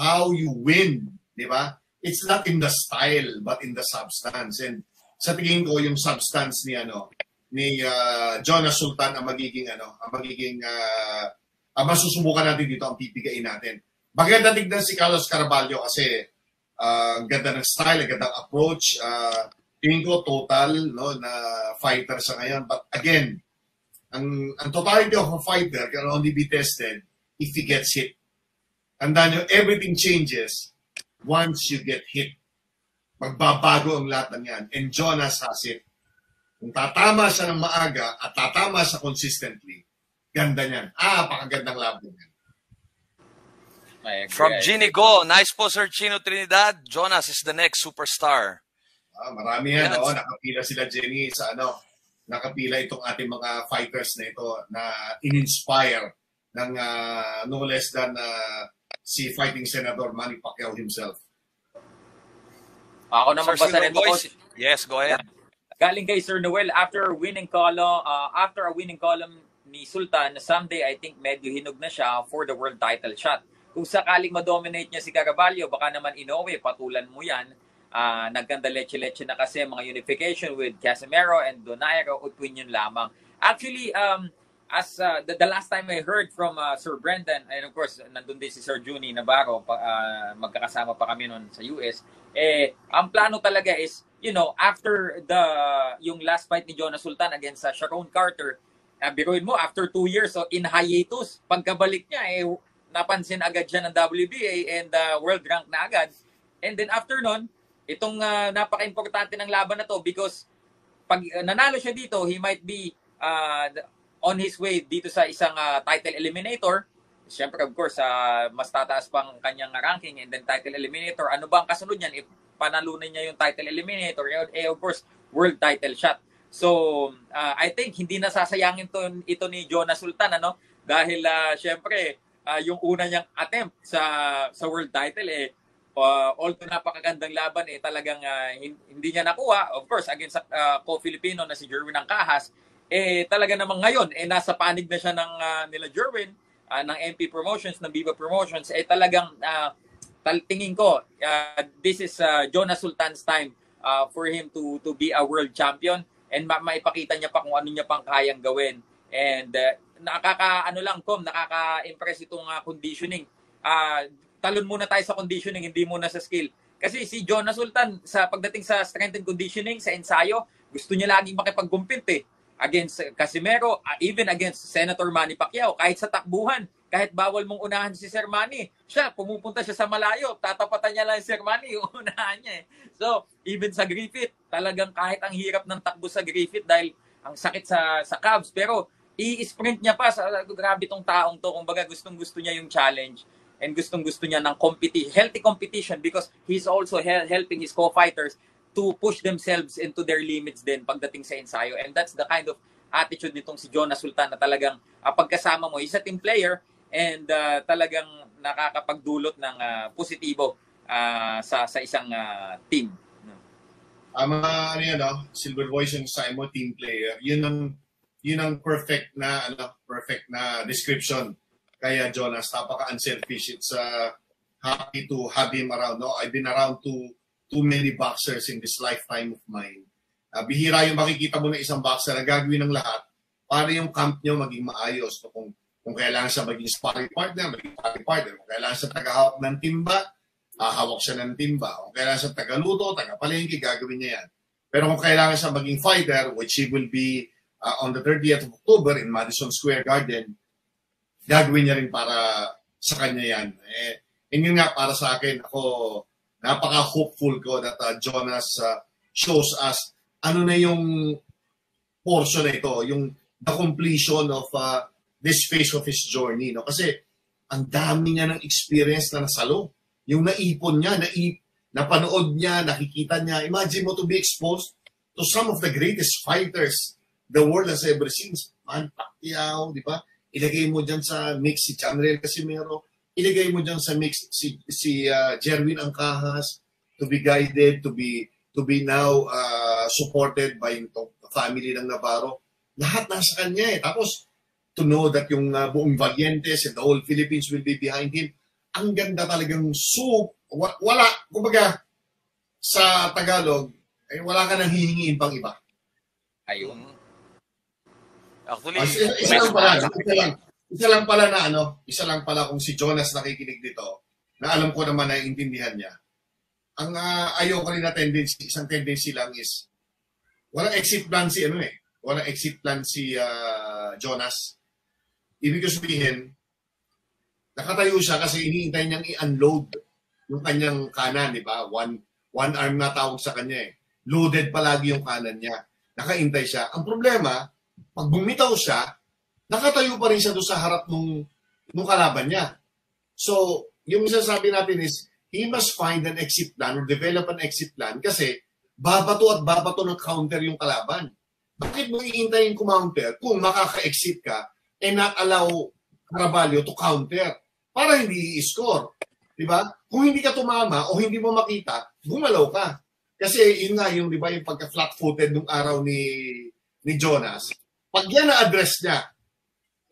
how you win, di ba? It's not in the style, but in the substance. And sa tingin ko, yung substance ni Jonas Sultan ang masusubukan natin dito, ang pipigain natin. Maganda tignan si Carlos Carvalho kasi ang ganda ng style, ang ganda ng approach. Tingin ko total na fighter sa ngayon. But again, ang totality of a fighter can only be tested if he gets hit. Tandaan nyo, everything changes once you get hit. Magbabago ang lahat ng yan. And Jonas has it. Kung tatama siya ng maaga at tatama siya consistently, ganda niyan. Pakagandang laban yan. From Ginny Go, nice po Sir Chino Trinidad. Jonas is the next superstar. Marami yan. Nakapila sila Jenny sa nakapila itong ating mga fighters na ito na in-inspire ng no less than si fighting Senator Manny Pacquiao himself. Ako naman basa nito. Yes, go ahead. Galing kay Sir Noel, after a winning column ni Sultan, someday I think medyo hinog na siya for the world title shot. Kung sakaling ma-dominate niya si Carvalho, baka naman Inoue, patulan mo yan. Nagkanda leche-leche na kasi mga unification with Casimero and Donaire, utwin yun lamang. Actually, as the last time I heard from Sir Brendan, and of course, nandun din si Sir Juni Navarro, magkakasama pa kami noon sa US, ang plano talaga is, after yung last fight ni Jonas Sultan against Sharon Carter, biruin mo, after 2 years, so in hiatus, pagkabalik niya, napansin agad siya ng WBA and world rank na agad. And then after nun, itong napaka-importante ng laban na to because pag nanalo siya dito, he might be on his way dito sa isang title eliminator. Siyempre, of course, mas tataas pang kanyang ranking and then title eliminator. Ano ba ang kasunod niyan? If panalunan niya yung title eliminator, of course, world title shot. So, I think hindi nasasayangin ito ni Jonas Sultan, dahil siyempre, yung una niyang attempt sa world title, although napakagandang laban, talagang hindi niya nakuha. Of course, against co-Filipino na si Jerwin Angcahas, talaga namang ngayon, nasa panig na siya ng nila Jerwin, ng MP Promotions, ng Viva Promotions, talagang tingin ko, this is Jonas Sultan's time for him to be a world champion and maipakita niya pa kung ano niya pang kayang gawin. And nakaka-impress itong conditioning. Talon muna tayo sa conditioning, hindi muna sa skill. Kasi si Jonas Sultan, sa pagdating sa strength and conditioning, sa ensayo, gusto niya laging makipag-compete against Casimero, even against Senator Manny Pacquiao. Kahit sa takbuhan, kahit bawal mong unahan si Sir Manny, pumupunta siya sa malayo, tatapatan niya lang si Sir Manny, yung unahan niya. So, even sa Griffith, talagang kahit ang hirap ng takbo sa Griffith dahil ang sakit sa calves, pero i-sprint niya pa. Grabe tong taong to, kumbaga gustong-gusto niya yung challenge and gustong-gusto niya ng healthy competition because he's also helping his co-fighters to push themselves into their limits din pagdating sa ensayo. And that's the kind of attitude nitong si Jonas Sultan na talagang pagkasama mo, he's a team player and talagang nakakapagdulot ng positibo sa isang team. Silver Voice yung Simon, team player. Yun ang perfect na description kaya Jonas. Napaka-unselfish. It's happy to have him around. I've been around too many boxers in this lifetime of mine. Bihira yung makikita mo na isang boxer na gagawin ng lahat para yung camp nyo maging maayos. Kung kailangan siya maging sparring partner, maging sparring partner. Kung kailangan siya tagahawak ng timba, hawak siya ng timba. Kung kailangan siya tagaluto, tagapalengke, gagawin niya yan. Pero kung kailangan siya maging fighter, which he will be on the 30th of October in Madison Square Garden, gagawin niya rin para sa kanya yan. Yun nga para sa akin, ako napaka-hopeful ko that Jonas shows us ano na yung portion na ito, yung the completion of this phase of his journey. No? Kasi ang dami niya ng experience na nasalo. Yung naipon niya, napanood niya, nakikita niya. Imagine mo to be exposed to some of the greatest fighters the world has ever seen. Manny Pacquiao, di ba? Ilagay mo dyan sa mix si Chanrel Casimero. Ilagay mo dyan sa mix si Jerwin Angcajas, to be guided, to be now supported by yung family ng Navarro. Lahat nasa kanya eh. Tapos, to know that yung buong Valientes and the whole Philippines will be behind him. Ang ganda talagang wala, kumbaga, sa Tagalog, wala ka nang hihingiin pang iba. Ayun. Actually, isa lang pala kung si Jonas nakikinig dito, na alam ko naman na intindihan niya. Ang ayoko rin na tendency, isang tendency lang is, walang exit plan si Jonas. Ibig sabihin, nakatayo siya kasi iniintay niyang i-unload yung kanyang kanan, di ba? One arm na tawag sa kanya eh. Loaded palagi yung kanan niya. Nakaintay siya. Ang problema, pag bumitaw siya, nakatayo pa rin siya doon sa harap nung kalaban niya. So, yung sasabi natin is, he must find an exit plan or develop an exit plan kasi babato ng counter yung kalaban. Bakit mo iintayin kumounter kung makaka-exit ka and not allow Caraballo to counter para hindi i-score? Diba? Kung hindi ka tumama o hindi mo makita, gumalaw ka. Kasi yun nga, di ba, yung pagka-flat-footed nung araw ni Jonas, pag yan na-address niya,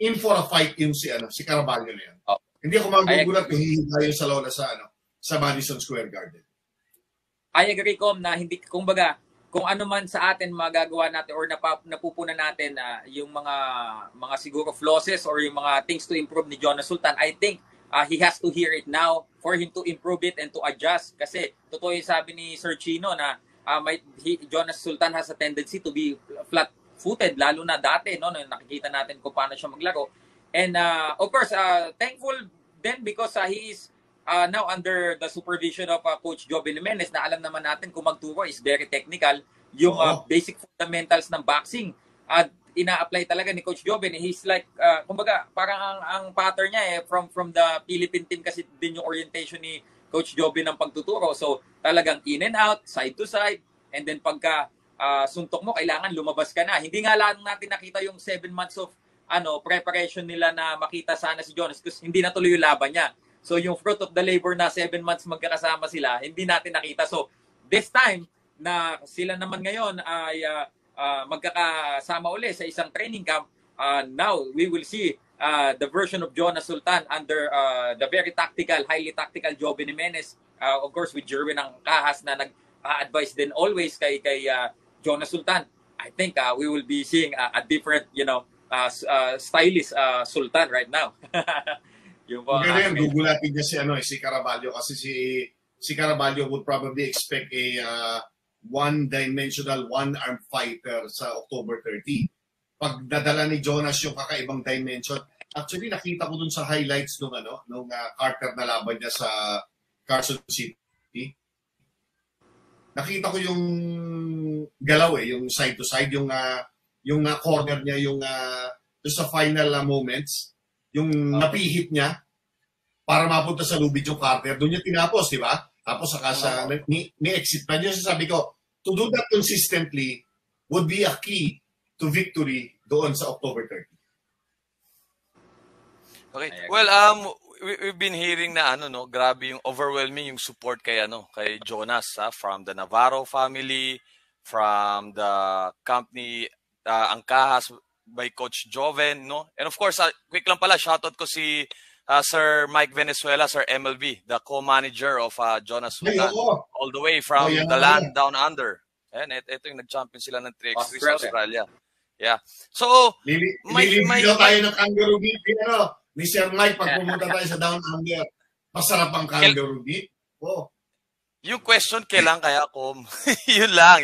in for a fight yung si Caraballo na yan. Oh. Hindi ako magugulat kung hihigayon sa lola sa Madison Square Garden. I agree, Com, na hindi, kumbaga, kung ano man sa atin magagawa natin or napupunan natin yung mga siguro flosses or yung mga things to improve ni Jonas Sultan, I think he has to hear it now for him to improve it and to adjust. Kasi totoo yung sabi ni Sir Chino na Jonas Sultan has a tendency to be flat-footed, lalo na dati, no, nakikita natin kung paano siya maglaro. And of course, thankful then because he is now under the supervision of Coach Joven Jimenez na alam naman natin kung magturo is very technical. Yung basic fundamentals ng boxing at ina-apply talaga ni Coach Joven. He's like, kumbaga, parang ang pattern niya from the Philippine team kasi din yung orientation ni Coach Joven ng pagtuturo. So talagang in and out, side to side, and then pagka suntok mo, kailangan lumabas ka na. Hindi nga lang natin nakita yung 7 months of preparation nila na makita sana si Jonas kasi hindi natuloy yung laban niya. So yung fruit of the labor na 7 months magkakasama sila, hindi natin nakita. So this time na sila naman ngayon ay magkakasama uli sa isang training camp, now we will see the version of Jonas Sultan under the very tactical, highly tactical Joven Jimenez. Of course with Jerwin Angcajas na nag-advise din always kay Jonas Sultan. I think we will be seeing a different, stylish Sultan right now. Maganda yung gugulatin niya si Caraballo kasi si Caraballo would probably expect a one-dimensional, one-arm fighter sa October 30. Pag nadala ni Jonas yung kakaibang dimension, actually nakita ko dun sa highlights nung Carter na laban niya sa Carson City. Nakita ko yung galaw yung side to side, yung corner niya, yung sa final moments, yung napihit niya para mapunta sa lubid yung Carter. Doon niya tinapos, di ba? Tapos saka ni exit plan. Yung sabi ko, to do that consistently would be a key to victory doon sa October 30. Okay. Well, we've been hearing na grabe yung overwhelming yung support kay Jonas from the Navarro family, from the company Angcajas by Coach Joven, no? And of course, quick lang pala, shoutout ko si Sir Mike Venezuela, Sir MLB, the co-manager of Jonas Sultan, all the way from the land down under. And ito yung nag-champion sila ng 3x3 sa Australia. Yeah. So, Lilibilo tayo ng kangaroo beef, ni Sir Mike pag pumunta tayo sa down under. Masarap ang kangaroo beef. Oh. Yung question, kailan kaya ako? yun lang.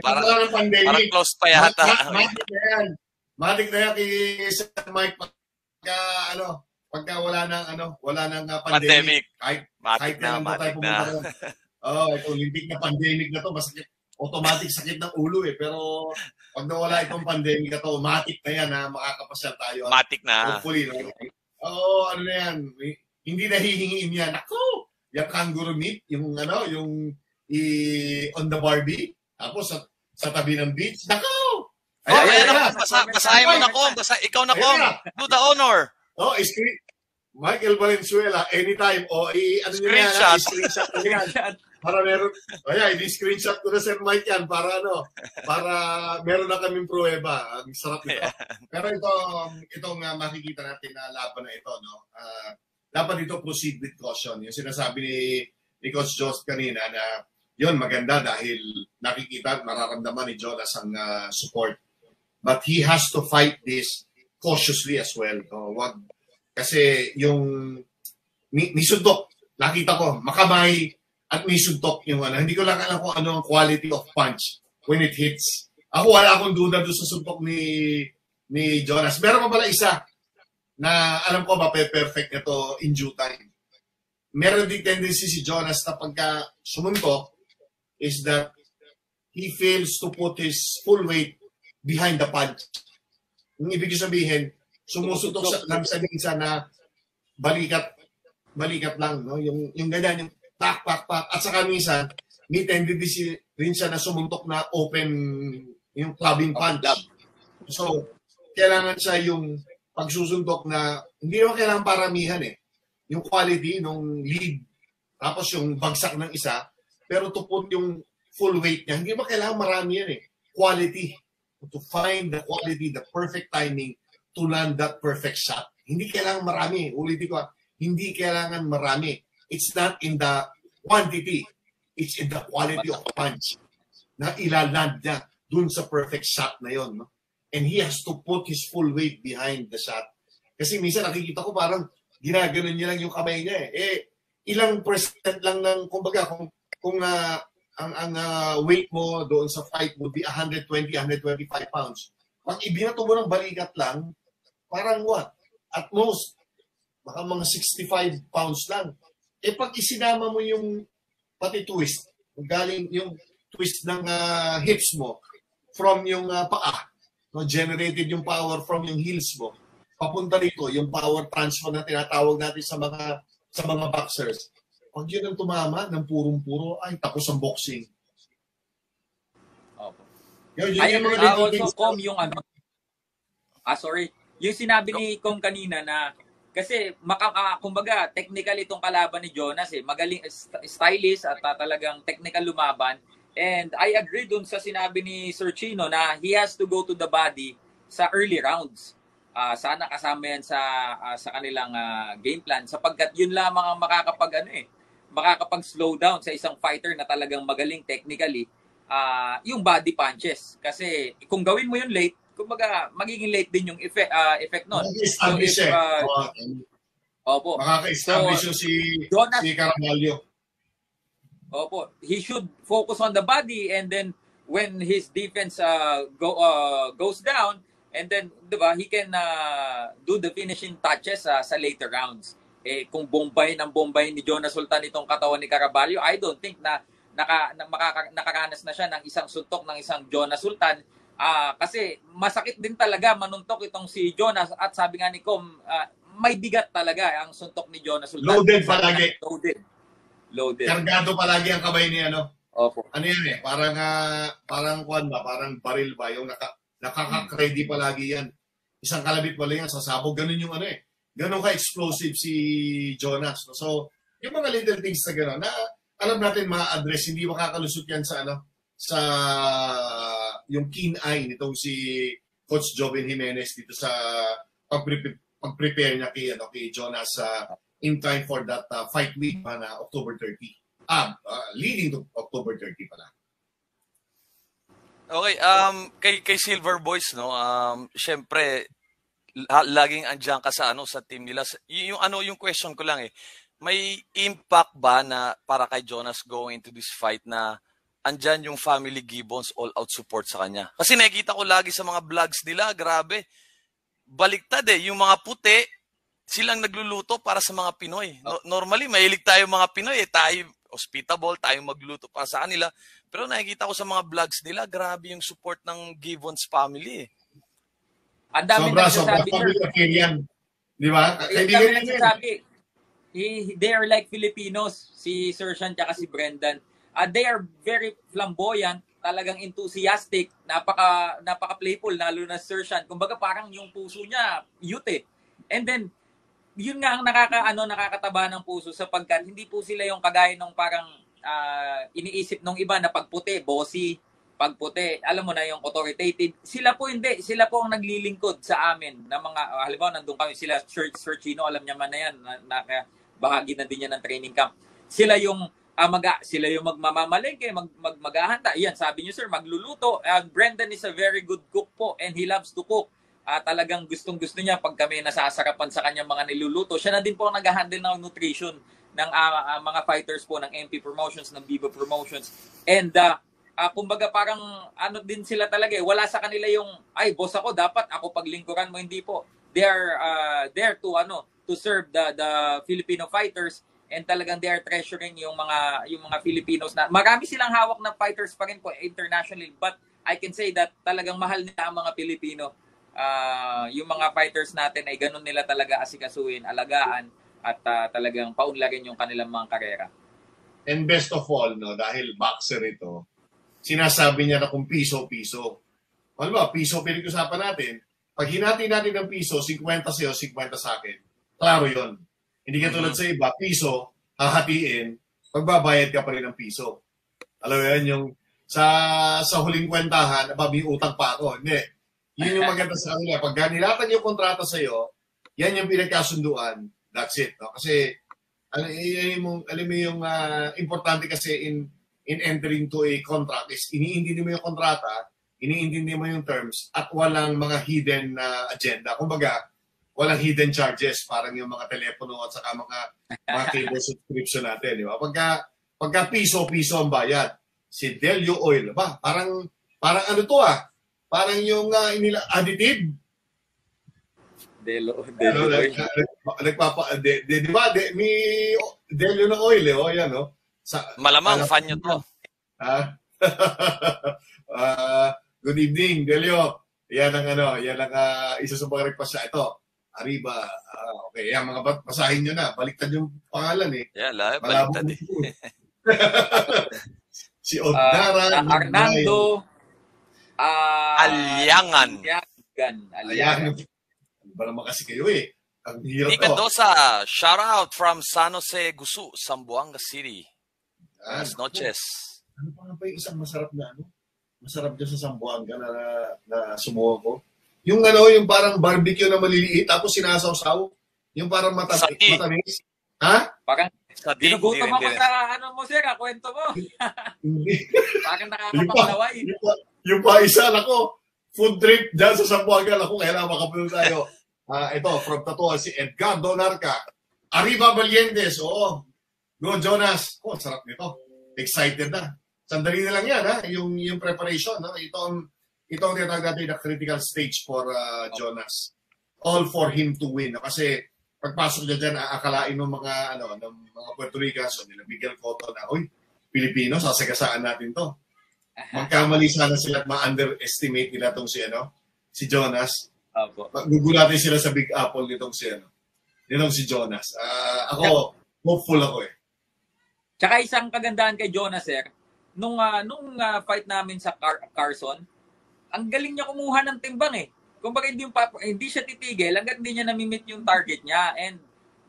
Parang close pa yata. Matik na yan kay Sir Mike pagka wala nang pandemic. Kahit na tayo pumunta doon. Ito Olympic na pandemic na to, masakit. Automatic sakit ng ulo Pero pag nawala itong pandemic na to, matik na yan na makakapasyal tayo. Matik na. Hopefully, no? Ano na yan. Hindi nahihingiin yan. Ako! Yung kangaroo meat, yung on the Barbie, tapos sa tabi ng beach. Nako! Basahin mo na, Kom. Ikaw na, Kom. Do the honor. Michael Valenzuela, anytime. Screenshot. Screenshot. Para meron, i-screenshot ko na Sir Mike yan para meron na kaming pruweba. Ang sarap ito. Pero itong makikita natin na laban na ito, no? Dapat ito proceed with caution. Yung sinasabi ni Coach Jost kanina na yun, maganda dahil nakikita, mararamdaman ni Jonas ang support. But he has to fight this cautiously as well. Kasi yung may suntok, nakita ko, makamay at may suntok yung hindi ko lang alam kung ano ang quality of punch when it hits. Ako wala akong duda doon sa suntok ni Jonas. Meron pa pala isa na alam ko perfect na to in due time. Meron din tendency si Jonas na pagka sumuntok is that he fails to put his full weight behind the punch. Yung ibig sabihin, sumusuntok lang sa minsan na balikat lang, no? Yung ganyan, yung pak. At saka minsan, may tendency rin siya na sumuntok na open yung clubbing punch. So, kailangan siya yung pagsusuntok na, hindi naman kailangan paramihan Yung quality ng lead, tapos yung bagsak ng isa, pero to put yung full weight niya, hindi naman kailangan marami yan Quality. To find the quality, the perfect timing to land that perfect shot. Hindi kailangan marami. Ulitin ko, hindi kailangan marami. It's not in the quantity. It's in the quality of punch na ilaland niya dun sa perfect shot na yon. No? And he has to put his full weight behind the shot. Kasi minsan nakikita ko parang ginaganon niya lang yung kamay niya ilang percent lang ng, kumbaga, kung ang weight mo doon sa fight would be 120, 125 pounds. Pag ibinato mo ng balikat lang, parang what? At most, baka mga 65 pounds lang. Pag isinama mo yung pati twist, galing yung twist ng hips mo from yung paa, no, generated yung power from yung heels mo, papunta dito, yung power transfer na tinatawag natin sa mga boxers. Pag yun ang tumama ng purong-puro, ay tapos ang boxing. Opo. Yung sinabi ni Kong kanina na kasi kumbaga technical itong kalaban ni Jonas magaling stylish at talagang technical lumaban, and I agree dun sa sinabi ni Sir Chino na he has to go to the body sa early rounds. Sana kasama yan sa kanilang game plan sapagkat yun lamang ang makakapag-slow down sa isang fighter na talagang magaling technically, yung body punches. Kasi kung gawin mo yun late, kumbaga magiging late din yung effect nun. Makaka-establish Opo. Makaka-establish si Caraballo. Opo. He should focus on the body, and then when his defense goes down, and then, di ba, he can do the finishing touches sa later rounds. Kung bombay ni Jonas Sultan itong katawan ni Caraballo, I don't think na nakaranas na siya ng isang suntok ng isang Jonas Sultan. Kasi masakit din talaga manuntok itong si Jonas, at sabi nga ni Com, may bigat talaga ang suntok ni Jonas Sultan. Loaded palagi. Loaded. Kargado palagi ang kamay ni Opo. Ano yan parang baril ba? Yung nakaka-ready palagi yan. Isang kalabit pala yan, sasabog. Ganun yung ganun ka-explosive si Jonas. No? So, yung mga little things na gano'n, na alam natin ma-address, hindi makakalusot yan sa yung keen eye nitong si Coach Joven Jimenez dito sa pag-prepare niya kay Jonas in time for that fight week na October 30. Leading to October 30 pala. Okay, kay Silver Boys, no, syempre laging andiyan ka sa sa team nila. Yung question ko lang may impact ba na para kay Jonas going into this fight na andyan yung family Gibbons all-out support sa kanya? Kasi nakikita ko lagi sa mga vlogs nila, grabe, baliktad yung mga puti, silang nagluluto para sa mga Pinoy. Normally, mahilig tayo mga Pinoy, tayo hospitable, tayo magluto para sa kanila. Pero nakikita ko sa mga vlogs nila, grabe yung support ng Gibbons family. Ang dami nagsasabi, sir. Di ba? Ang dami nagsasabi. They are like Filipinos, si Sir Sean at si Brendan. They are very flamboyant, talagang enthusiastic, napaka-playful, lalo na Sir Sean. Kumbaga parang yung puso niya, youth And then, yun nga ang nakakataba ng puso sapagkat hindi po sila yung kagaya nung parang iniisip nung iba na pagputi, bossy, pagputi, alam mo na yung authoritative. Sila po hindi, sila po ang naglilingkod sa amin na mga, halimbawa nandun kami, sila Sir Chino, alam niya man na yan, bahagi na din yan ng training camp. Sila yung sila yung magmamamalengke, maghahanda. Yan, sabi niyo sir, magluluto. Brendan is a very good cook po and he loves to cook. Talagang gustong-gusto niya pag kami nasasarapan sa kanyang mga niluluto. Siya na din po ang nag-handle ng nutrition ng mga fighters po ng MP Promotions, ng Viva Promotions. And kumbaga parang ano din sila talaga wala sa kanila yung ay boss ako, dapat ako paglingkuran mo, hindi po. They are there to serve the Filipino fighters, and talagang they are treasuring yung mga Filipinos na marami silang hawak na fighters pa rin po internationally, but I can say that talagang mahal nila ang mga Pilipino. Yung mga fighters natin ay ganun nila talaga asikasuhin, alagaan at talagang paunlarin yung kanilang mga karera. And best of all, dahil boxer ito, sinasabi niya na kung piso-piso. Alam ba, piso pinag-usapan natin. Pag hinati natin ng piso, 50 sa'yo, 50 sa akin. Klaro yon. Hindi ka tulad sa iba, piso, hahatiin, pagbabayad ka pa rin ng piso. Alam mo yan, yung sa huling kwentahan, may utang pa ako. Hindi. Yun yung maganda sa kanila. Pag nilatan yung kontrata sa'yo, yan yung pinagkasunduan. That's it. No? Kasi, alam mo yung importante kasi in entering to a contract is iniintindi mo yung kontrata, iniintindi mo yung terms, at walang mga hidden agenda. Kumbaga, walang hidden charges, parang yung mga telepono at saka mga cable subscription natin. Di ba? Pagka piso-piso ang bayad, si Delio Oil, ba? Parang ano to parang yung additive. Delio Oil. Di ba? May Delio na oil, yan, malamang fan nyo to. Good evening, Delio. Yan ang isa sa mga request ito. Arriba. Okay, yan mga basahin nyo na. Baliktad yung pangalan Yeah, baliktad Si Odara. Arnaldo. Alyangan. Alyangan. Ba naman kasi kayo Ang hirap Nika Dosa, shout out from San Jose, Gusu, Zamboanga City. Buenas noches. Ano pa nga ba yung isang masarap na Masarap dyan sa Zamboanga na sumuha ko? Yung yung parang barbecue na maliliit, tapos sinasawsaw. Yung parang matamis. Ha? Parang ginugutom ako sa mo, sir, kwento mo. Parang nakakapanglaway. Yung pa isa, food trip dyan sa Zamboanga, kailangan makapunod tayo. Ito, from Tatuan, si Edgardo Narca. Arriba Valientes, oo. Go, Jonas. Sarap nito. Excited na. Sandali na lang yan, yung preparation. Ito ang tinatawag natin na critical stage for Jonas. All for him to win. Kasi pagpasok niya dyan, aakalain ng mga Puerto Ricans, nila Miguel Cotto na, Pilipino, sasagasaan natin to. Magkamali sana sila at ma-underestimate nila itong si Jonas. Gugulatin sila sa Big Apple nitong si Jonas. Ako, hopeful ako Tsaka isang kagandahan kay Jonas, sir, nung fight namin sa Carson, ang galing niya kumuha ng timbang Kumbaga hindi siya titigil hanggang hindi niya namimit yung target niya. And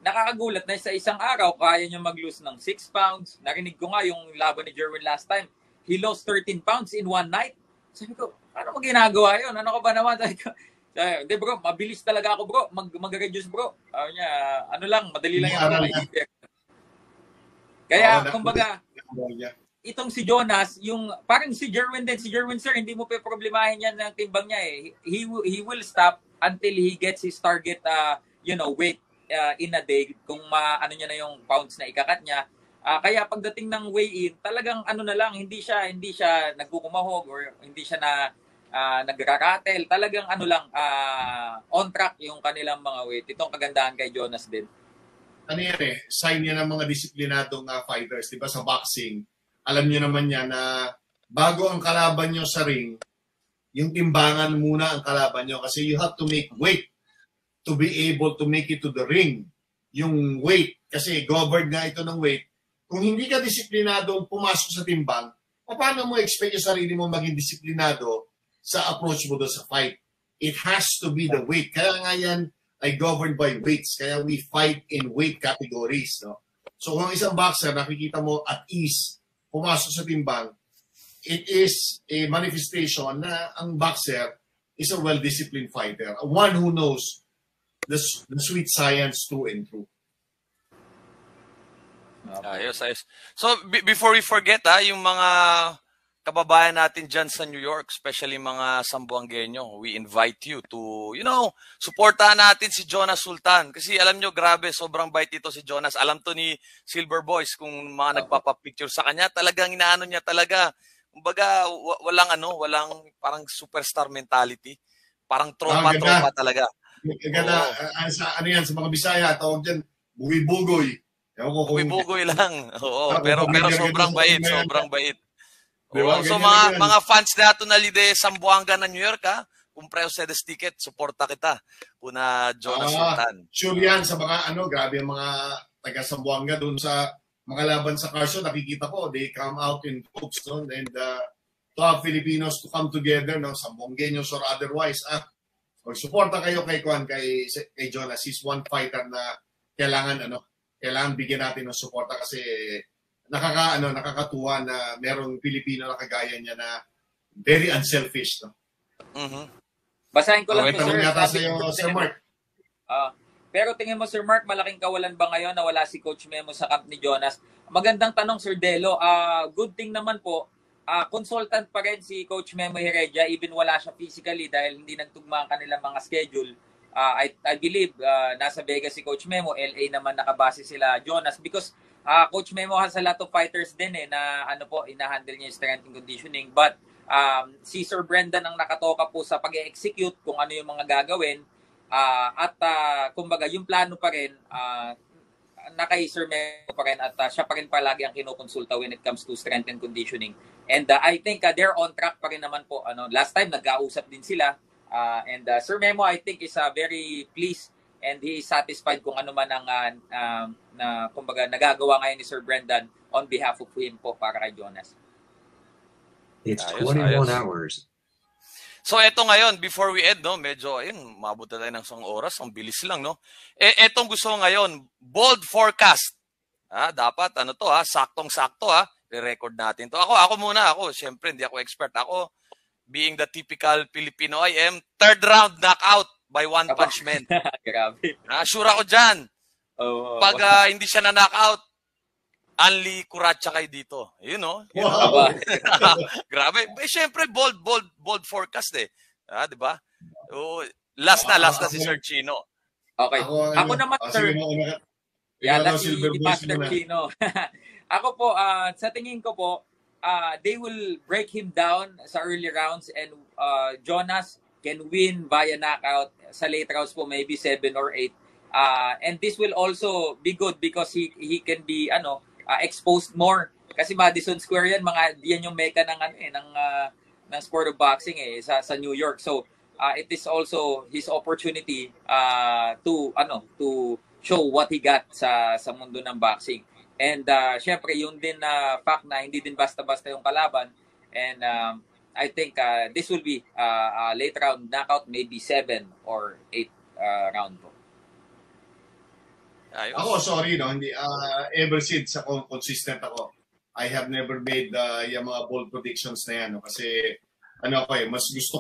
nakakagulat na sa isang araw, kaya niya mag-lose ng 6 pounds. Narinig ko nga yung laban ni Jerwin last time. He lost 13 pounds in one night. Sabi ko, ano mo ginagawa yun? Ano ka ba naman? Sabi ko, hindi bro, mabilis talaga ako bro. Mag-reduce bro. Sabi niya, madali lang yung Kaya, kumbaga, itong si Jonas, yung parang si Jerwin din. Si Jerwin, sir, hindi mo pa problemahin yan ng timbang niya He will stop until he gets his target, weight. in a day kung ano niya na yung pounds na ikakat niya. Kaya pagdating ng weigh-in, talagang ano na lang, hindi siya nagkukumahog or hindi siya nagraratel. Talagang ano lang, on track yung kanilang mga weight. Itong kagandahan kay Jonas din. Ano yan sign yan ng mga disiplinadong fighters. Diba sa boxing, alam niyo naman yan na bago ang kalaban nyo sa ring, yung timbangan muna ang kalaban nyo kasi you have to make weight to be able to make it to the ring. Yung weight, kasi governed nga ito ng weight. Kung hindi ka disiplinado pumasok sa timbang, paano mo expect yung sarili mo maging disiplinado sa approach mo doon sa fight? It has to be the weight. Kaya nga yan ay governed by weights. Kaya we fight in weight categories. No? So kung isang boxer, nakikita mo at ease, pumasok sa timbang, it is a manifestation na ang boxer is a well-disciplined fighter. One who knows the sweet science through and through. Ayos. So, before we forget, yung mga kababayan natin dyan sa New York, especially mga Sambuangueño, we invite you to, supportahan natin si Jonas Sultan. Kasi alam nyo, grabe, sobrang bait ito si Jonas. Alam to ni Silver Boys kung mga nagpapapicture sa kanya. Talagang inaano niya talaga. Kumbaga, walang parang superstar mentality. Parang tropa talaga. Sa mga Bisaya, tawag dyan, bugoy-bugoy. Bugoy lang. Oo, pero sobrang bait. Diba? So mga fans nato na lide Sambuanga na New York, kung pre-sales ticket, suporta kita. Una Jonas Sultan. Sure yan sa mga grabe yung mga taga Sambuanga doon sa mga laban sa Carson, nakikita ko, they come out in groups, no? And to have Filipinos to come together, no? Sambuangueños or otherwise, suporta kayo kay Jonas. He's one fighter na kailangan bigyan natin ng suporta kasi nakakatuwa na merong Pilipino na kagaya niya na very unselfish, no? Mm-hmm. Basahin ko lang to, Sir. Yata Sir Mark. Pero tingin mo, Sir Mark, malaking kawalan ba ngayon na wala si Coach Memo sa camp ni Jonas? Magandang tanong, Sir Delo. Good thing naman po, consultant pa rin si Coach Memo Heredia, even wala siya physically dahil hindi nagtugma ang kanilang mga schedule. I believe nasa Vegas si Coach Memo, LA naman nakabase sila Jonas because Coach Memo has a lot of fighters din na ina-handle niya yung strength and conditioning, but si Sir Brendan ang nakatoka po sa pag-execute kung ano yung mga gagawin at kumbaga yung plano pa rin kay Sir Memo pa rin at siya pa rin palagi ang kinukonsulta when it comes to strength and conditioning, and I think they're on track pa rin naman po. Last time nag-ausap din sila. And Sir Memo, I think, is very pleased and he is satisfied kung ano man ang kumbaga nagagawa ngayon ni Sir Brendan on behalf of him po para kay Jonas. It's 21 hours. So eto ngayon, before we end, medyo mabot na tayo ng isang oras, ang bilis lang, no? Etong gusto ko ngayon, bold forecast. Dapat saktong-sakto, i-record natin to. Ako muna, syempre hindi ako expert. Ako, being the typical Filipino I am, third round knockout by one punch man. Grabe. Sure ako dyan. Pag hindi siya na-knockout, Anli Kuratsa kayo dito. Wow. Grabe. Siyempre, bold forecast di ba? Last na si Sir Chino. Okay. Ako naman, Sir. Si Master Chino. Ako po, sa tingin ko po, they will break him down sa early rounds and Jonas can win via knockout. Sa late rounds po, maybe 7 or 8. And this will also be good because he can be exposed more. Kasi Madison Square yan yung mecca ng sport of boxing sa New York. So it is also his opportunity to show what he got sa mundo ng boxing. And syempre, yun din fact na hindi din basta-basta yung kalaban. And I think this will be a late round knockout, maybe 7 or 8 round po. Ako, sorry, hindi, ever since ako consistent ako, I have never made yung mga bold predictions na yan. Kasi, mas gusto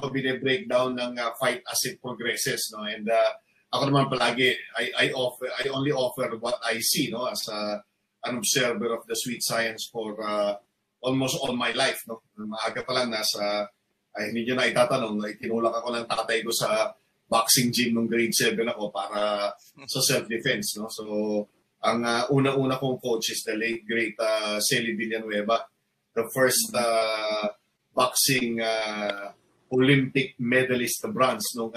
ko bine-breakdown ng fight as it progresses. No? And ako naman palagi, I only offer what I see, no, as an observer of the sweet science for almost all my life, no. Maaga pa lang hindi nyo na itatanong, tinulak ako ng tatay ko sa boxing gym nung grade 7 ako para sa self-defense, no? So, ang una-una kong coach is the late great Celi Villanueva, the first boxing Olympic medalist na bronze nung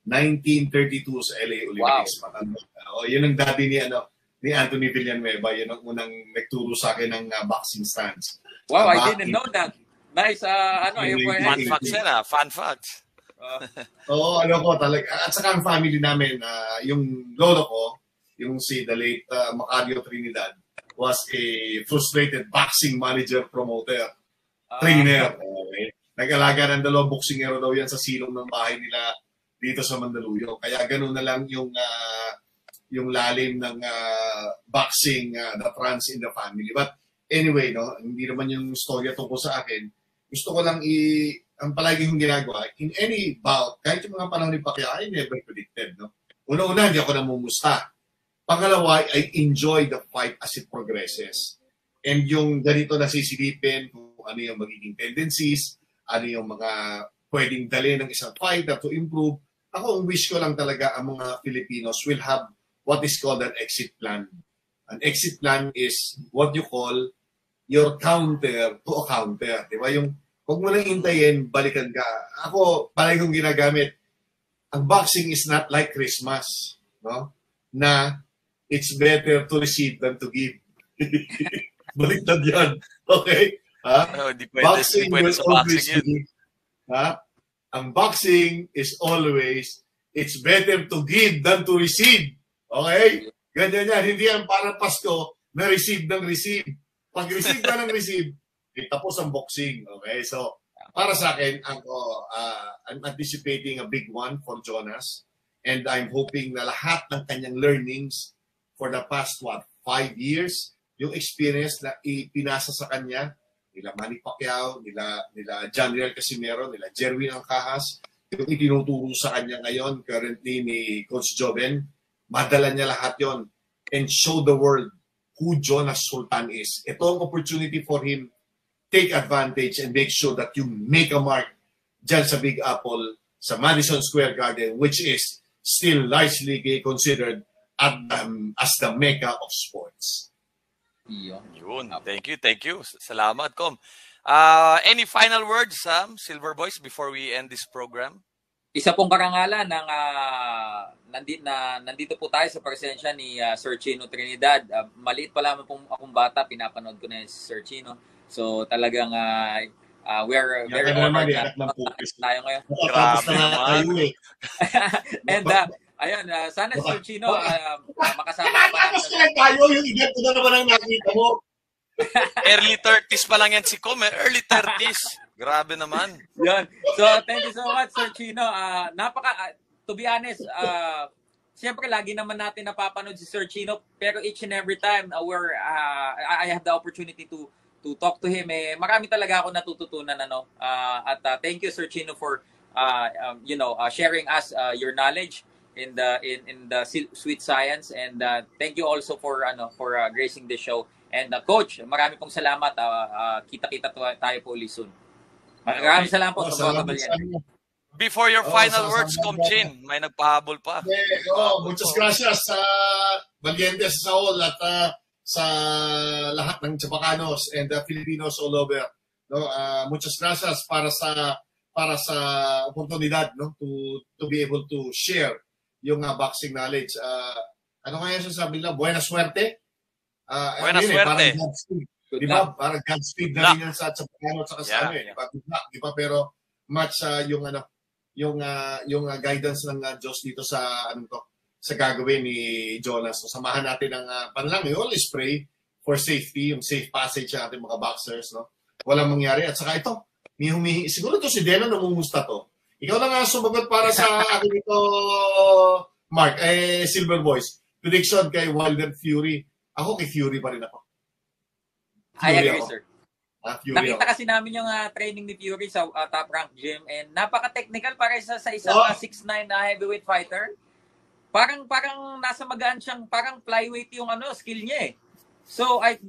1932 sa LA Olympics. Wow. Yun ang daddy ni Anthony Villanueva. Yun ang unang nagturo sa akin ng boxing stance. Wow, I didn't know that. Nice. Fun facts yan, fun facts. Talaga. At saka ang family namin, yung lolo ko, yung si the late Macario Trinidad, was a frustrated boxing manager, promoter, trainer. Okay. Nag-alaga ng 2 boksingero daw yan sa silong ng bahay nila dito sa Mandaluyong. Kaya ganoon na lang yung lalim ng boxing that runs in the family. But anyway, no, hindi naman yung storya tungkol sa akin. Gusto ko lang ang palagi kong ginagawa, in any bout, kahit yung mga panahon ni Pacquiao, I never predicted. No? Una-una, hindi ako namumusta. Pangalawa, I enjoy the fight as it progresses. And yung ganito nasisilipin, kung ano yung magiging tendencies, ano yung mga pwedeng dali ng isang fighter to improve. Ako, ang wish ko lang talaga ang mga Filipinos will have what is called an exit plan. An exit plan is what you call your counter to a counter. Di ba? Yung, huwag mo nang hintayin, balikan ka. Ako, palagi kong ginagamit, ang boxing is not like Christmas. No? Na it's better to receive than to give. Baliktad yan. Okay? Boxing will always be. Ang boxing is always, it's better to give than to receive. Okay? Ganyan yan. Hindi yan para Pasko na receive ng receive. Pag receive ka ng receive, tapos ang boxing. Okay? So, para sa akin, I'm anticipating a big one for Jonas. And I'm hoping na lahat ng kanyang learnings for the past, 5 years, yung experience na ipinasa sa kanya, nila Manny Pacquiao, nila John Riel Casimero, nila Jerwin Angcahas, yung itinuturo sa kanya ngayon, currently ni Coach Joven, madala niya lahat yon and show the world who Jonas Sultan is. Ito ang opportunity for him. Take advantage and make sure that you make a mark dyan sa Big Apple, sa Madison Square Garden, which is still largely considered as the mecca of sports. Yun. Thank you. Salamat, Com. Any final words, Silver Boys, before we end this program? Isa pong karangalan ng nandito po tayo sa presensya ni Sir Chino Trinidad. Maliit pa lamang pong akong bata, pinapanood ko na si Sir Chino. So talagang we're very honored na tayo ngayon. And ayun, sana Sir Chino makasama pa natin. Tayo yung event ko na naman ang nakita mo. Early 30s pa lang yan si Com. Early 30s. Grabe naman. Yan. So, thank you so much, Sir Chino. To be honest, siyempre lagi naman natin napapanood si Sir Chino, pero each and every time I have the opportunity to talk to him, marami talaga ako natututunan, at thank you, Sir Chino, for sharing us your knowledge in the sweet science, and thank you also for gracing the show. And Coach, marami pong salamat. Kita-kita tayo po ulit soon. Maraming salamat po sa mga kabalyan. Before your final words, Com Chin, may nagpahabol pa. Muchas gracias sa Valientes sa all at sa lahat ng Chapacanos and Filipinos all over. Muchas gracias para sa oportunidad, to be able to share yung boxing knowledge. Ano kaya sasabihin nila? Buena suerte. Buena suerte. Parang Godspeed. Di ba? Parang Godspeed na rin yan sa Chapacano at sa amin. Di ba? Pero much yung guidance ng Diyos dito sa sa gagawin ni Jonas. So, samahan natin ang panalangin. We always pray for safety, yung safe passage ng ating mga boxers. Walang mangyari. At saka ito, siguro ito si Deno namumusta to. Ikaw na nga sumagot para sa akin ito, Mark, Silver Boys. Prediction kay Wilder Fury. Ako kay Fury pa rin ako. I agree, sir. Fury Nakita ako. kasi namin yung training ni Fury sa Top Rank Gym, and napaka-technical para sa isang 6'9" na heavyweight fighter. Parang nasa magaan siyang, parang flyweight yung skill niya . So I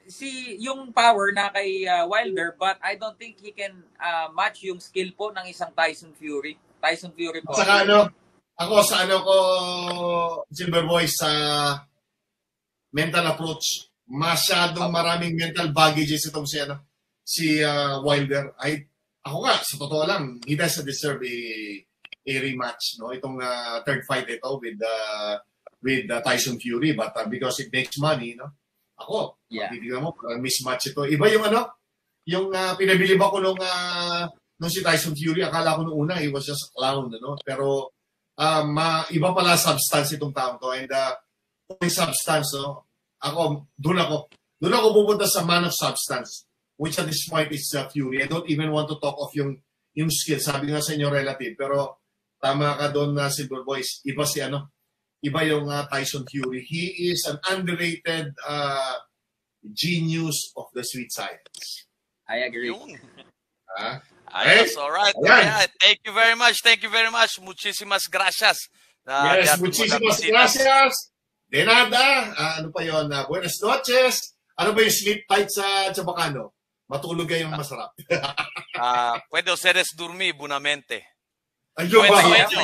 see yung power na kay Wilder, but I don't think he can match yung skill po ng isang Tyson Fury. Tyson Fury po. Saka Ako sa ano ko, Silver Boy, sa mental approach, masyadong maraming mental baggages itong si Wilder. Ako nga, sa totoo lang, he doesn't deserve a rematch, no? Itong third fight ito with Tyson Fury, but because it makes money, no? Ako, titignan mo, parang mismatch ito. Iba yung yung pinabili ba ko nung si Tyson Fury, akala ko nung una, he was just a clown, no? Pero iba pala substance itong taong to, and may substance, no? Doon ako pupunta sa man of substance, which at this point is Fury. I don't even want to talk of yung skill. Sabi nga sa inyo relative, pero tama ka doon na Silver Boys. Iba yung Tyson Fury. He is an underrated genius of the sweet science. I agree. Ayos, all right. Yeah, thank you very much. Thank you very much. Muchísimas gracias. Yes, muchísimas gracias. De nada. Ano pa yun? Buenas noches. Ano ba yung sleep tight sa Chabacano? Matulog kayong masarap. Puede ustedes dormir buenamente. Ayun Buen ba? sueño.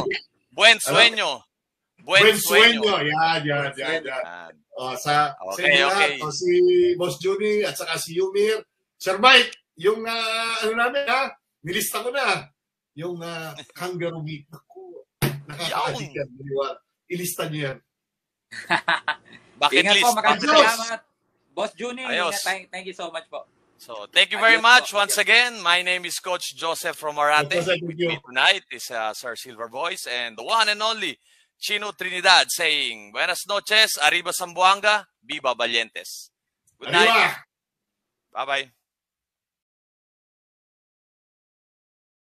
Buen sueño. Buen sueño. Yan. Okay. Si Boss Juni at saka si Yumir. Sir Mike, yung namin nilista ko na. Yung kangaroo meat. Nakaka-addict yan. Ilista niyo yan. Bucket Ingat list. po, maraming salamat. Boss Juni, thank you so much po. So, thank you very much once again. My name is Coach Joseph from Arate. With me tonight is Sir Silver Voice and the one and only Chino Trinidad saying, Buenas noches, arriba Zamboanga, viva Valientes. Good night. Bye-bye.